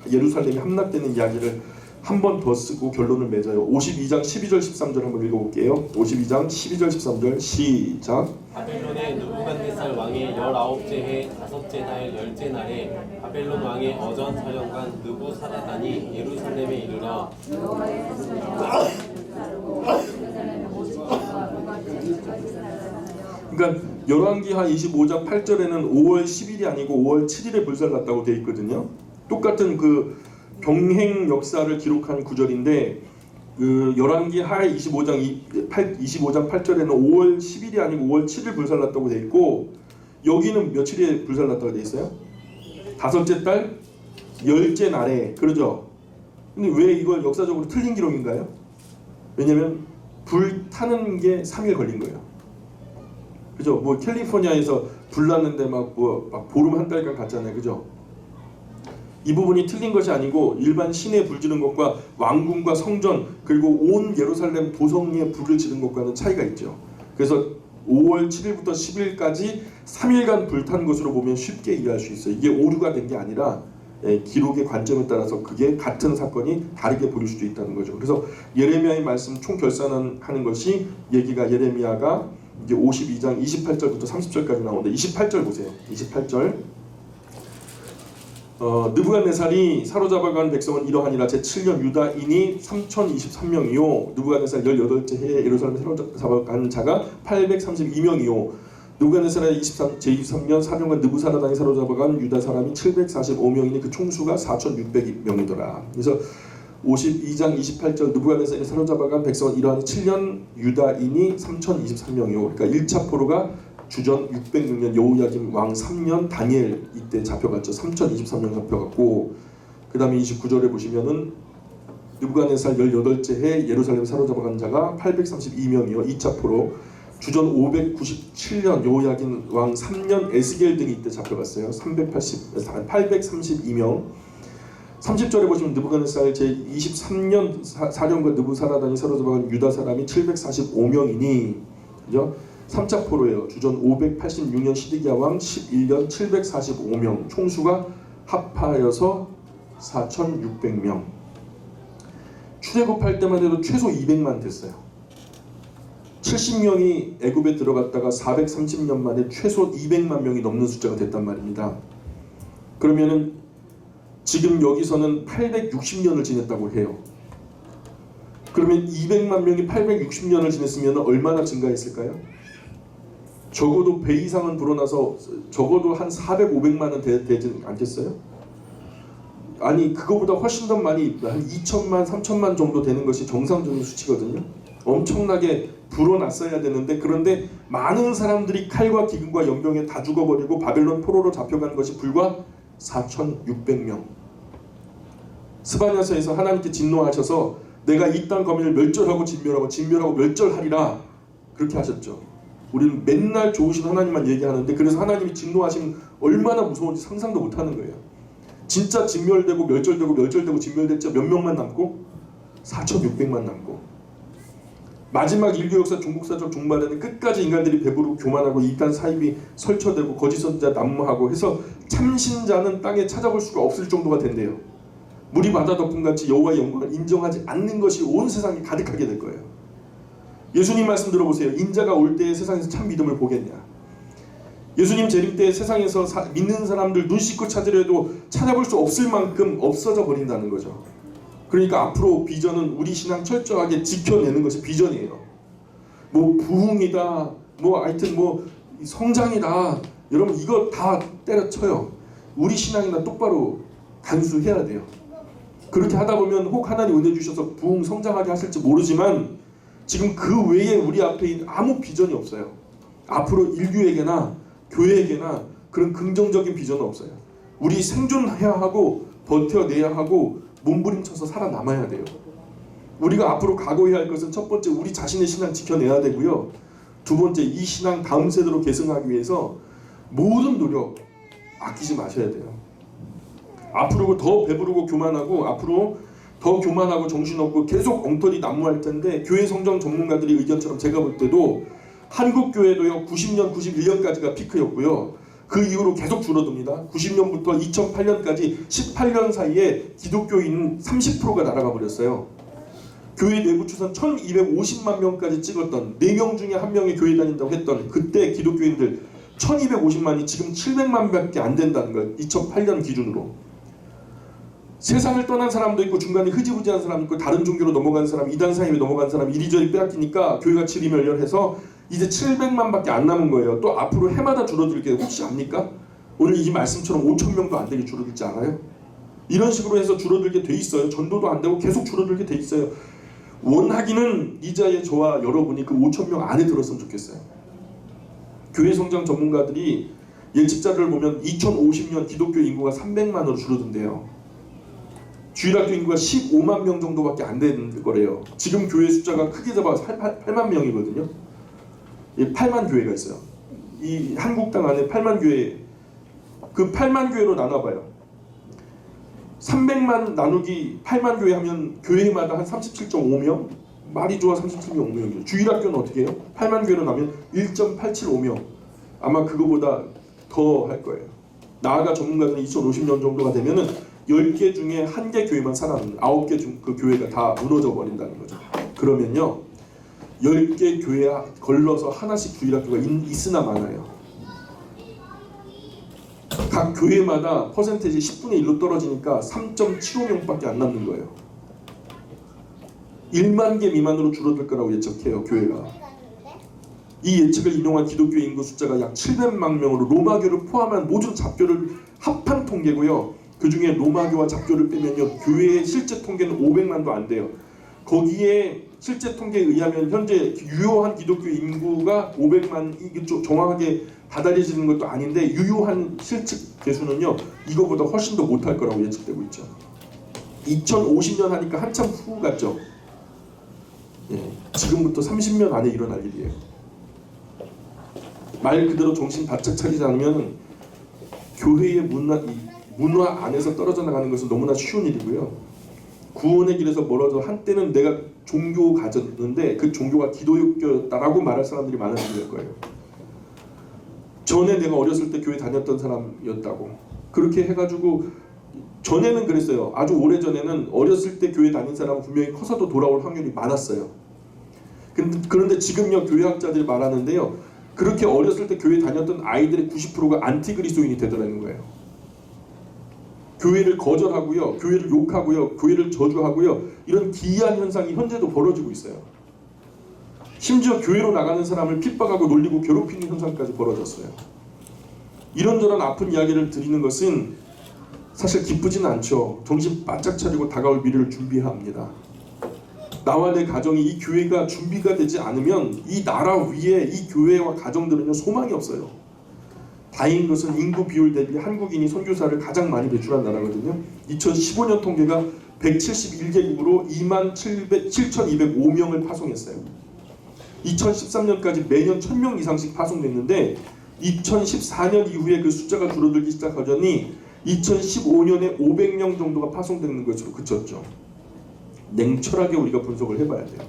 예루살렘이 함락되는 이야기를 한 번 더 쓰고 결론을 맺어요. 52장 12절 13절 한번 읽어볼게요. 52장 12절 13절 시작. 바벨론의 느부갓네살 왕의 19째 해 5째 달 10째 날에 바벨론 왕의 어전 사령관 느부사라단이 예루살렘에 이르러 그러니까 열왕기하 25장 8절에는 5월 10일이 아니고 5월 7일에 불살났다고 되어 있거든요. 똑같은 그 병행 역사를 기록한 구절인데 그 열왕기하 25장 8절에는 5월 10일이 아니고 5월 7일 불살났다고 되어 있고 여기는 며칠에 불살났다고 되어 있어요? 5째 달 10째 날에 그러죠. 근데 왜 이걸 역사적으로 틀린 기록인가요? 왜냐면 불 타는 게 3일 걸린 거예요. 그죠? 뭐 캘리포니아에서 불 났는데 막 보름 한 달간 갔잖아요. 그죠? 이 부분이 틀린 것이 아니고 일반 시내에 불 지른 것과 왕궁과 성전 그리고 온 예루살렘 도성리에 불을 지른 것과는 차이가 있죠. 그래서 5월 7일부터 10일까지 3일간 불탄 것으로 보면 쉽게 이해할 수 있어요. 이게 오류가 된 게 아니라 기록의 관점에 따라서 그게 같은 사건이 다르게 보일 수도 있다는 거죠. 그래서 예레미야의 말씀 총 결산하는 것이 얘기가 예레미야가 이제 52장 28절부터 30절까지 나오는데 28절 보세요. 28절 느부갓네살이 사로잡아간 백성은 이러하니라. 제7년 유다인이 3023명이요 느부갓네살 18째 해에 예루살렘을 사로잡아간 자가 832명이요 느부갓네살의 제23년 사령관 느부사라단이 사로잡아간 유다 사람이 745명이니 그 총수가 4600명이더라. 그래서 52장 28절 느부갓네살이 사로잡아간 백성은 이러한 7년 유다인이 3023명이요. 그러니까 1차 포로가 주전 606년 여호야김 왕 3년 다니엘 이때 잡혀갔죠. 3023명 잡혀갔고 그 다음에 29절에 보시면은 느부갓네살 18째 해 예루살렘 사로잡아간 자가 832명이요. 2차 포로 주전 597년 여호야긴 왕 3년 에스겔 등이 이때 잡혀갔어요. 832명. 30절에 보시면 느부갓네살 제23년 사령관 느부사라단이 사로잡아간 유다 사람이 745명이니 그죠? 3차 포로예요. 주전 586년 시드기야 왕 11년 745명. 총수가 합하여서 4,600명. 출애굽할 때만 해도 최소 200만 됐어요. 70명이 애굽에 들어갔다가 430년 만에 최소 200만 명이 넘는 숫자가 됐단 말입니다. 그러면은 지금 여기서는 860년을 지냈다고 해요. 그러면 200만 명이 860년을 지냈으면 얼마나 증가했을까요? 적어도 배 이상은 불어나서 적어도 한 400, 500만은 되지 않겠어요? 아니 그거보다 훨씬 더 많이 한 2천만, 3천만 정도 되는 것이 정상적인 수치거든요. 엄청나게 불어났어야 되는데 그런데 많은 사람들이 칼과 기근과 연병에 다 죽어버리고 바벨론 포로로 잡혀간 것이 불과 4,600명. 스바냐서에서 하나님께 진노하셔서 내가 이 땅 거민을 멸절하고 진멸하고 멸절하리라 그렇게 하셨죠. 우리는 맨날 좋으신 하나님만 얘기하는데 그래서 하나님이 진노하시면 얼마나 무서운지 상상도 못하는 거예요. 진짜 진멸되고 멸절되고 진멸됐죠. 몇 명만 남고 4,600만 남고 마지막 인류 역사 종국사적 종말에는 끝까지 인간들이 배부르고 교만하고 이단 사입이 설쳐되고 거짓 선지자 난무하고 해서 참신자는 땅에 찾아볼 수가 없을 정도가 된대요. 물이 바다 덮음같이 여호와의 영광을 인정하지 않는 것이 온 세상에 가득하게 될 거예요. 예수님 말씀 들어보세요. 인자가 올 때에 세상에서 참 믿음을 보겠냐. 예수님 재림 때 세상에서 믿는 사람들 눈 씻고 찾으려도 찾아볼 수 없을 만큼 없어져 버린다는 거죠. 그러니까 앞으로 비전은 우리 신앙 철저하게 지켜내는 것이 비전이에요. 뭐 부흥이다, 뭐 하여튼 뭐 성장이다. 여러분 이거 다 때려쳐요. 우리 신앙이나 똑바로 간수해야 돼요. 그렇게 하다 보면 혹 하나님 은혜 주셔서 부흥 성장하게 하실지 모르지만 지금 그 외에 우리 앞에 아무 비전이 없어요. 앞으로 인류에게나 교회에게나 그런 긍정적인 비전은 없어요. 우리 생존해야 하고 버텨내야 하고 몸부림쳐서 살아남아야 돼요. 우리가 앞으로 각오해야 할 것은 첫 번째 우리 자신의 신앙 지켜내야 되고요. 두 번째 이 신앙 다음 세대로 계승하기 위해서 모든 노력 아끼지 마셔야 돼요. 앞으로 더 배부르고 교만하고 앞으로 더 교만하고 정신없고 계속 엉터리 난무할 텐데 교회 성장 전문가들의 의견처럼 제가 볼 때도 한국 교회도요 90년, 91년까지가 피크였고요. 그 이후로 계속 줄어듭니다. 90년부터 2008년까지 18년 사이에 기독교인은 30%가 날아가 버렸어요. 교회 내부 추산 1250만 명까지 찍었던 4명 중에 1명이 교회 다닌다고 했던 그때 기독교인들 1250만이 지금 700만 밖에 안 된다는 거예요. 2008년 기준으로. 세상을 떠난 사람도 있고 중간에 흐지부지한 사람도 있고 다른 종교로 넘어간 사람, 이단 사임에 넘어간 사람 이리저리 빼앗기니까 교회가 지리멸렬해서 이제 700만 밖에 안 남은 거예요. 또 앞으로 해마다 줄어들 게 혹시 압니까? 오늘 이 말씀처럼 5,000명도 안 되게 줄어들지 않아요? 이런 식으로 해서 줄어들게 돼 있어요. 전도도 안 되고 계속 줄어들게 돼 있어요. 원하기는 이 자리에 저와 여러분이 그 5,000명 안에 들었으면 좋겠어요. 교회 성장 전문가들이 예측자를 보면 2050년 기독교 인구가 300만으로 줄어든대요. 주일학교 인구가 15만 명 정도밖에 안 되는 거래요. 지금 교회 숫자가 크게 잡아서 8만 명이거든요. 8만 교회가 있어요. 이 한국 땅 안에 8만 교회, 그 8만 교회로 나눠봐요. 300만 나누기 8만 교회 하면 교회마다 한 37.5명? 말이 좋아 37.5명이죠. 주일학교는 어떻게 해요? 8만 교회로 나면 1.875명. 아마 그거보다 더 할 거예요. 나아가 전문가들은 2050년 정도가 되면은 10개 중에 1개 교회만 살아남는 9개 중 그 교회가 다 무너져 버린다는 거죠. 그러면요 10개 교회 걸러서 하나씩 주일학교가 있으나 마나요. 각 교회마다 퍼센테이지 10분의 1로 떨어지니까 3.75명밖에 안 남는 거예요. 1만 개 미만으로 줄어들 거라고 예측해요. 교회가. 이 예측을 인용한 기독교 인구 숫자가 약 700만 명으로 로마교를 포함한 모든 잡교를 합한 통계고요. 그 중에 로마교와 잡교를 빼면요 교회의 실제 통계는 500만도 안 돼요. 거기에 실제 통계에 의하면 현재 유효한 기독교 인구가 500만, 이게 좀 정확하게 다달해지는 것도 아닌데 유효한 실측 개수는요 이거보다 훨씬 더 못할 거라고 예측되고 있죠. 2050년 하니까 한참 후 같죠. 예, 지금부터 30년 안에 일어날 일이에요. 말 그대로 정신 바짝 차리지 않으면 교회의 문화 안에서 떨어져 나가는 것은 너무나 쉬운 일이고요. 구원의 길에서 멀어져 한때는 내가 종교 가졌는데 그 종교가 기독교였다라고 말할 사람들이 많아질 거예요. 전에 내가 어렸을 때 교회 다녔던 사람이었다고 그렇게 해가지고 전에는 그랬어요. 아주 오래전에는 어렸을 때 교회 다닌 사람은 분명히 커서도 돌아올 확률이 많았어요. 그런데 지금요 교회학자들이 말하는데요 그렇게 어렸을 때 교회 다녔던 아이들의 90%가 안티그리스도인이 되더라는 거예요. 교회를 거절하고요, 교회를 욕하고요, 교회를 저주하고요, 이런 기이한 현상이 현재도 벌어지고 있어요. 심지어 교회로 나가는 사람을 핍박하고 놀리고 괴롭히는 현상까지 벌어졌어요. 이런저런 아픈 이야기를 드리는 것은 사실 기쁘지는 않죠. 정신 바짝 차리고 다가올 미래를 준비해야 합니다. 나와 내 가정이 이 교회가 준비가 되지 않으면 이 나라 위에 이 교회와 가정들은요 소망이 없어요. 다행인 것은 인구 비율 대비 한국인이 선교사를 가장 많이 배출한 나라거든요. 2015년 통계가 171개국으로 27,205명을 파송했어요. 2013년까지 매년 1,000명 이상씩 파송됐는데 2014년 이후에 그 숫자가 줄어들기 시작하더니 2015년에 500명 정도가 파송되는 것으로 그쳤죠. 냉철하게 우리가 분석을 해봐야 돼요.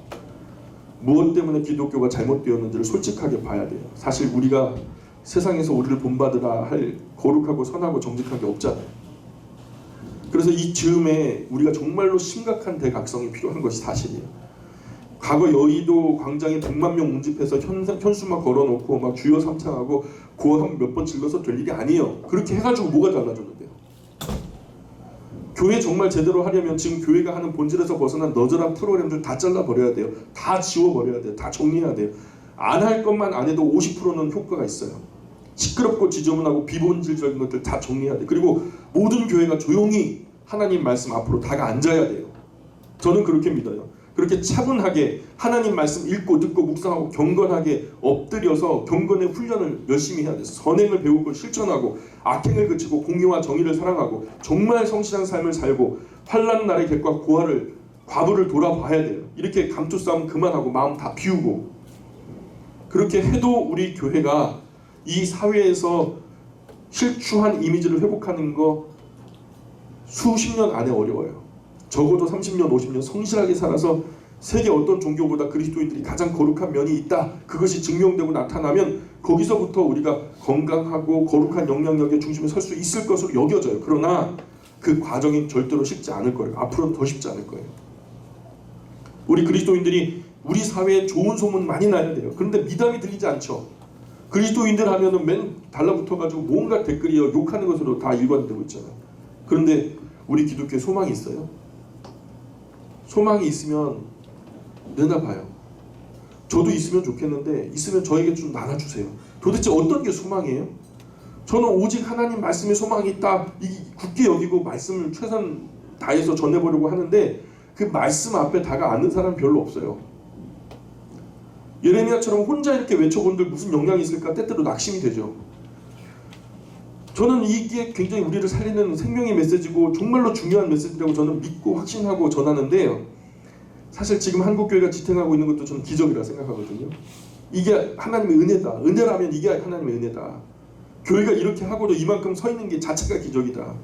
무엇 때문에 기독교가 잘못되었는지를 솔직하게 봐야 돼요. 사실 우리가 세상에서 우리를 본받으라 할 거룩하고 선하고 정직한 게 없잖아요. 그래서 이 즈음에 우리가 정말로 심각한 대각성이 필요한 것이 사실이에요. 과거 여의도 광장에 100만 명 운집해서 현수막 걸어놓고 막 주여 삼창하고 고함 몇 번 질러서 될 일이 아니에요. 그렇게 해가지고 뭐가 달라졌는데요. 교회 정말 제대로 하려면 지금 교회가 하는 본질에서 벗어난 너절한 프로그램들 다 잘라버려야 돼요. 다 지워버려야 돼요. 다 정리해야 돼요. 안 할 것만 안 해도 50%는 효과가 있어요. 시끄럽고 지저분하고 비본질적인 것들 다 정리해야 돼요. 그리고 모든 교회가 조용히 하나님 말씀 앞으로 다가 앉아야 돼요. 저는 그렇게 믿어요. 그렇게 차분하게 하나님 말씀 읽고 듣고 묵상하고 경건하게 엎드려서 경건의 훈련을 열심히 해야 돼요. 선행을 배우고 실천하고 악행을 그치고 공의와 정의를 사랑하고 정말 성실한 삶을 살고 환난 날의 객과 과부를 돌아봐야 돼요. 이렇게 감투 싸움 그만하고 마음 다 비우고 그렇게 해도 우리 교회가 이 사회에서 실추한 이미지를 회복하는 거 수십 년 안에 어려워요. 적어도 30년, 50년 성실하게 살아서 세계 어떤 종교보다 그리스도인들이 가장 거룩한 면이 있다. 그것이 증명되고 나타나면 거기서부터 우리가 건강하고 거룩한 영향력의 중심에 설 수 있을 것으로 여겨져요. 그러나 그 과정이 절대로 쉽지 않을 거예요. 앞으로는 더 쉽지 않을 거예요. 우리 그리스도인들이 우리 사회에 좋은 소문 많이 나야 돼요. 그런데 미담이 들리지 않죠. 그리스도인들 하면은 맨 달라붙어가지고 뭔가 댓글이요 욕하는 것으로 다 일관되고 있잖아요. 그런데 우리 기독교에 소망이 있어요? 소망이 있으면 내놔봐요. 저도 있으면 좋겠는데 있으면 저에게 좀 나눠주세요. 도대체 어떤 게 소망이에요? 저는 오직 하나님 말씀에 소망이 있다. 굳게 여기고 말씀을 최선 다해서 전해보려고 하는데 그 말씀 앞에 다가 앉는 사람 별로 없어요. 예레미야처럼 혼자 이렇게 외쳐본들 무슨 영향이 있을까 때때로 낙심이 되죠. 저는 이게 굉장히 우리를 살리는 생명의 메시지고 정말로 중요한 메시지라고 저는 믿고 확신하고 전하는데요. 사실 지금 한국교회가 지탱하고 있는 것도 저는 기적이라 생각하거든요. 이게 하나님의 은혜다. 은혜라면 이게 하나님의 은혜다. 교회가 이렇게 하고도 이만큼 서 있는 게 자체가 기적이다.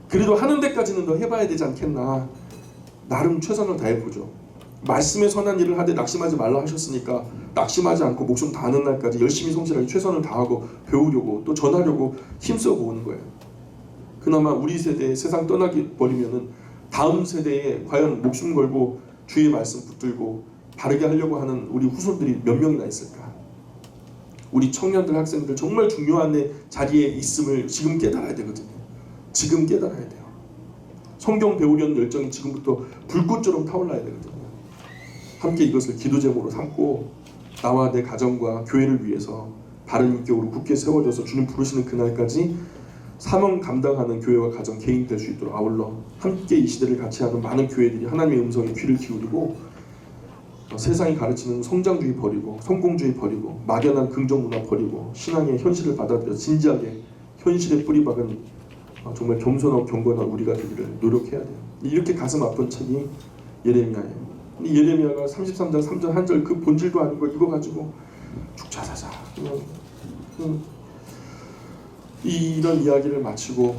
그래도 하는 데까지는 더 해봐야 되지 않겠나. 나름 최선을 다해보죠. 말씀에 선한 일을 하되 낙심하지 말라 하셨으니까 낙심하지 않고 목숨 다하는 날까지 열심히 성실하게 최선을 다하고 배우려고 또 전하려고 힘써 보는 거예요. 그나마 우리 세대에 세상 떠나기 버리면은 다음 세대에 과연 목숨 걸고 주의 말씀 붙들고 바르게 하려고 하는 우리 후손들이 몇 명이나 있을까? 우리 청년들 학생들 정말 중요한 자리에 있음을 지금 깨달아야 되거든요. 지금 깨달아야 돼요. 성경 배우려는 열정이 지금부터 불꽃처럼 타올라야 되거든요. 함께 이것을 기도 제목으로 삼고 나와 내 가정과 교회를 위해서 바른 인격으로 굳게 세워져서 주님 부르시는 그날까지 사명 감당하는 교회와 가정, 개인 될 수 있도록 아울러 함께 이 시대를 같이 하는 많은 교회들이 하나님의 음성에 귀를 기울이고 세상이 가르치는 성장주의 버리고 성공주의 버리고 막연한 긍정문화 버리고 신앙의 현실을 받아들여 진지하게 현실에 뿌리박은 정말 겸손하고 경건한 우리가 되기를 노력해야 돼요. 이렇게 가슴 아픈 책이 예레미야예요. 이 예레미야가 33장 3절 한 절 그 본질도 아니고 이거 가지고 죽자 사자 이런 이야기를 마치고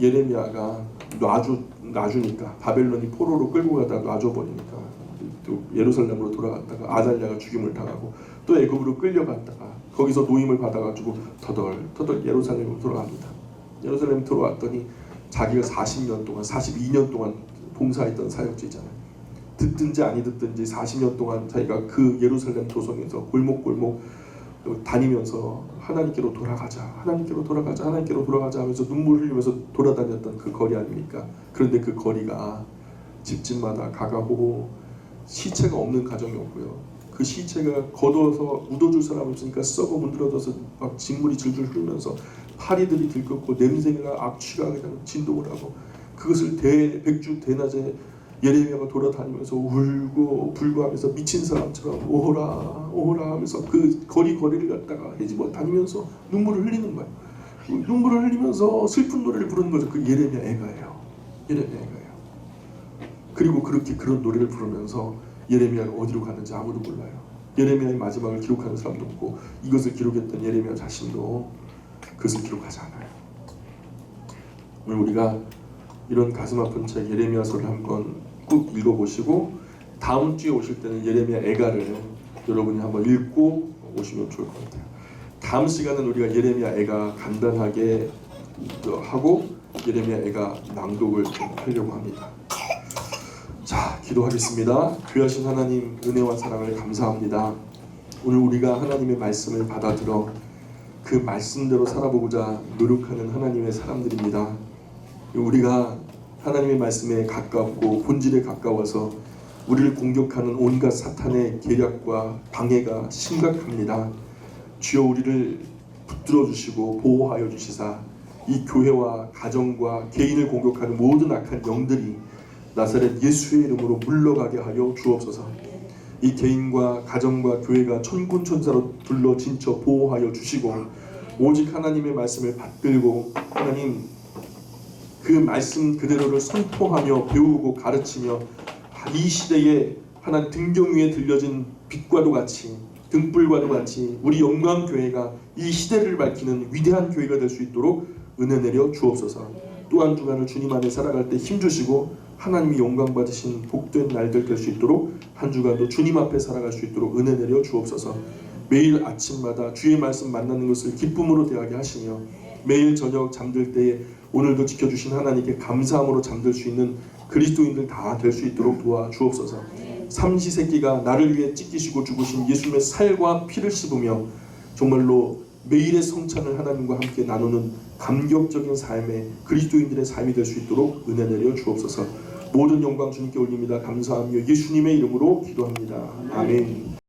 예레미야가 놔주니까 바벨론이 포로로 끌고 가다가 놔줘버리니까 또 예루살렘으로 돌아갔다가 아달랴가 죽임을 당하고 또 애굽으로 끌려갔다가 거기서 노임을 받아가지고 터덜 예루살렘으로 돌아갑니다. 예루살렘 들어왔더니 자기가 40년 동안 42년 동안 봉사했던 사역지잖아요. 듣든지 아니 듣든지 40년 동안 자기가 그 예루살렘 도성에서 골목골목 다니면서 하나님께로 돌아가자 하면서 눈물 흘리면서 돌아다녔던 그 거리 아닙니까? 그런데 그 거리가 집집마다 가가고 시체가 없는 가정이 없고요. 그 시체가 걷어서 묻어줄 사람이 없으니까 썩어 문드러져서 막 진물이 줄줄 흐르면서 파리들이 들끓고 냄새가 악취가 그냥 진동을 하고 그것을 백주 대낮에 예레미야가 돌아다니면서 울고 불고하면서 미친 사람처럼 오호라 하면서 그 거리를 갖다가 헤집어 다니면서 눈물을 흘리는 거예요. 눈물을 흘리면서 슬픈 노래를 부르는 거죠. 그 예레미야 애가예요. 그리고 그렇게 그런 노래를 부르면서 예레미야가 어디로 갔는지 아무도 몰라요. 예레미야의 마지막을 기록하는 사람도 없고 이것을 기록했던 예레미야 자신도 그것을 기록하지 않아요. 오늘 우리가 이런 가슴 아픈 책 예레미야서를 한번 꼭 읽어보시고 다음 주에 오실 때는 예레미야 애가를 여러분이 한번 읽고 오시면 좋을 것 같아요. 다음 시간은 우리가 예레미야 애가 간단하게 하고 예레미야 애가 낭독을 좀 하려고 합니다. 자, 기도하겠습니다. 귀하신 하나님 은혜와 사랑을 감사합니다. 오늘 우리가 하나님의 말씀을 받아들여 그 말씀대로 살아보고자 노력하는 하나님의 사람들입니다. 우리가 하나님의 말씀에 가깝고 본질에 가까워서 우리를 공격하는 온갖 사탄의 계략과 방해가 심각합니다. 주여 우리를 붙들어 주시고 보호하여 주시사 이 교회와 가정과 개인을 공격하는 모든 악한 영들이 나사렛 예수의 이름으로 물러가게 하여 주옵소서. 이 개인과 가정과 교회가 천군천사로 둘러 진쳐 보호하여 주시고 오직 하나님의 말씀을 받들고 하나님 그 말씀 그대로를 선포하며 배우고 가르치며 이 시대에 하나님 등경 위에 들려진 빛과도 같이 등불과도 같이 우리 영광교회가 이 시대를 밝히는 위대한 교회가 될 수 있도록 은혜 내려 주옵소서. 또 한 주간을 주님 안에 살아갈 때 힘주시고 하나님이 영광 받으신 복된 날들 될 수 있도록 한 주간도 주님 앞에 살아갈 수 있도록 은혜 내려 주옵소서. 매일 아침마다 주의 말씀 만나는 것을 기쁨으로 대하게 하시며 매일 저녁 잠들 때에 오늘도 지켜주신 하나님께 감사함으로 잠들 수 있는 그리스도인들 다 될 수 있도록 도와 주옵소서. 삼시세끼가 나를 위해 찢기시고 죽으신 예수님의 살과 피를 씹으며 정말로 매일의 성찬을 하나님과 함께 나누는 감격적인 삶의 그리스도인들의 삶이 될 수 있도록 은혜 내려 주옵소서. 모든 영광 주님께 올립니다. 감사하며 예수님의 이름으로 기도합니다. 아멘.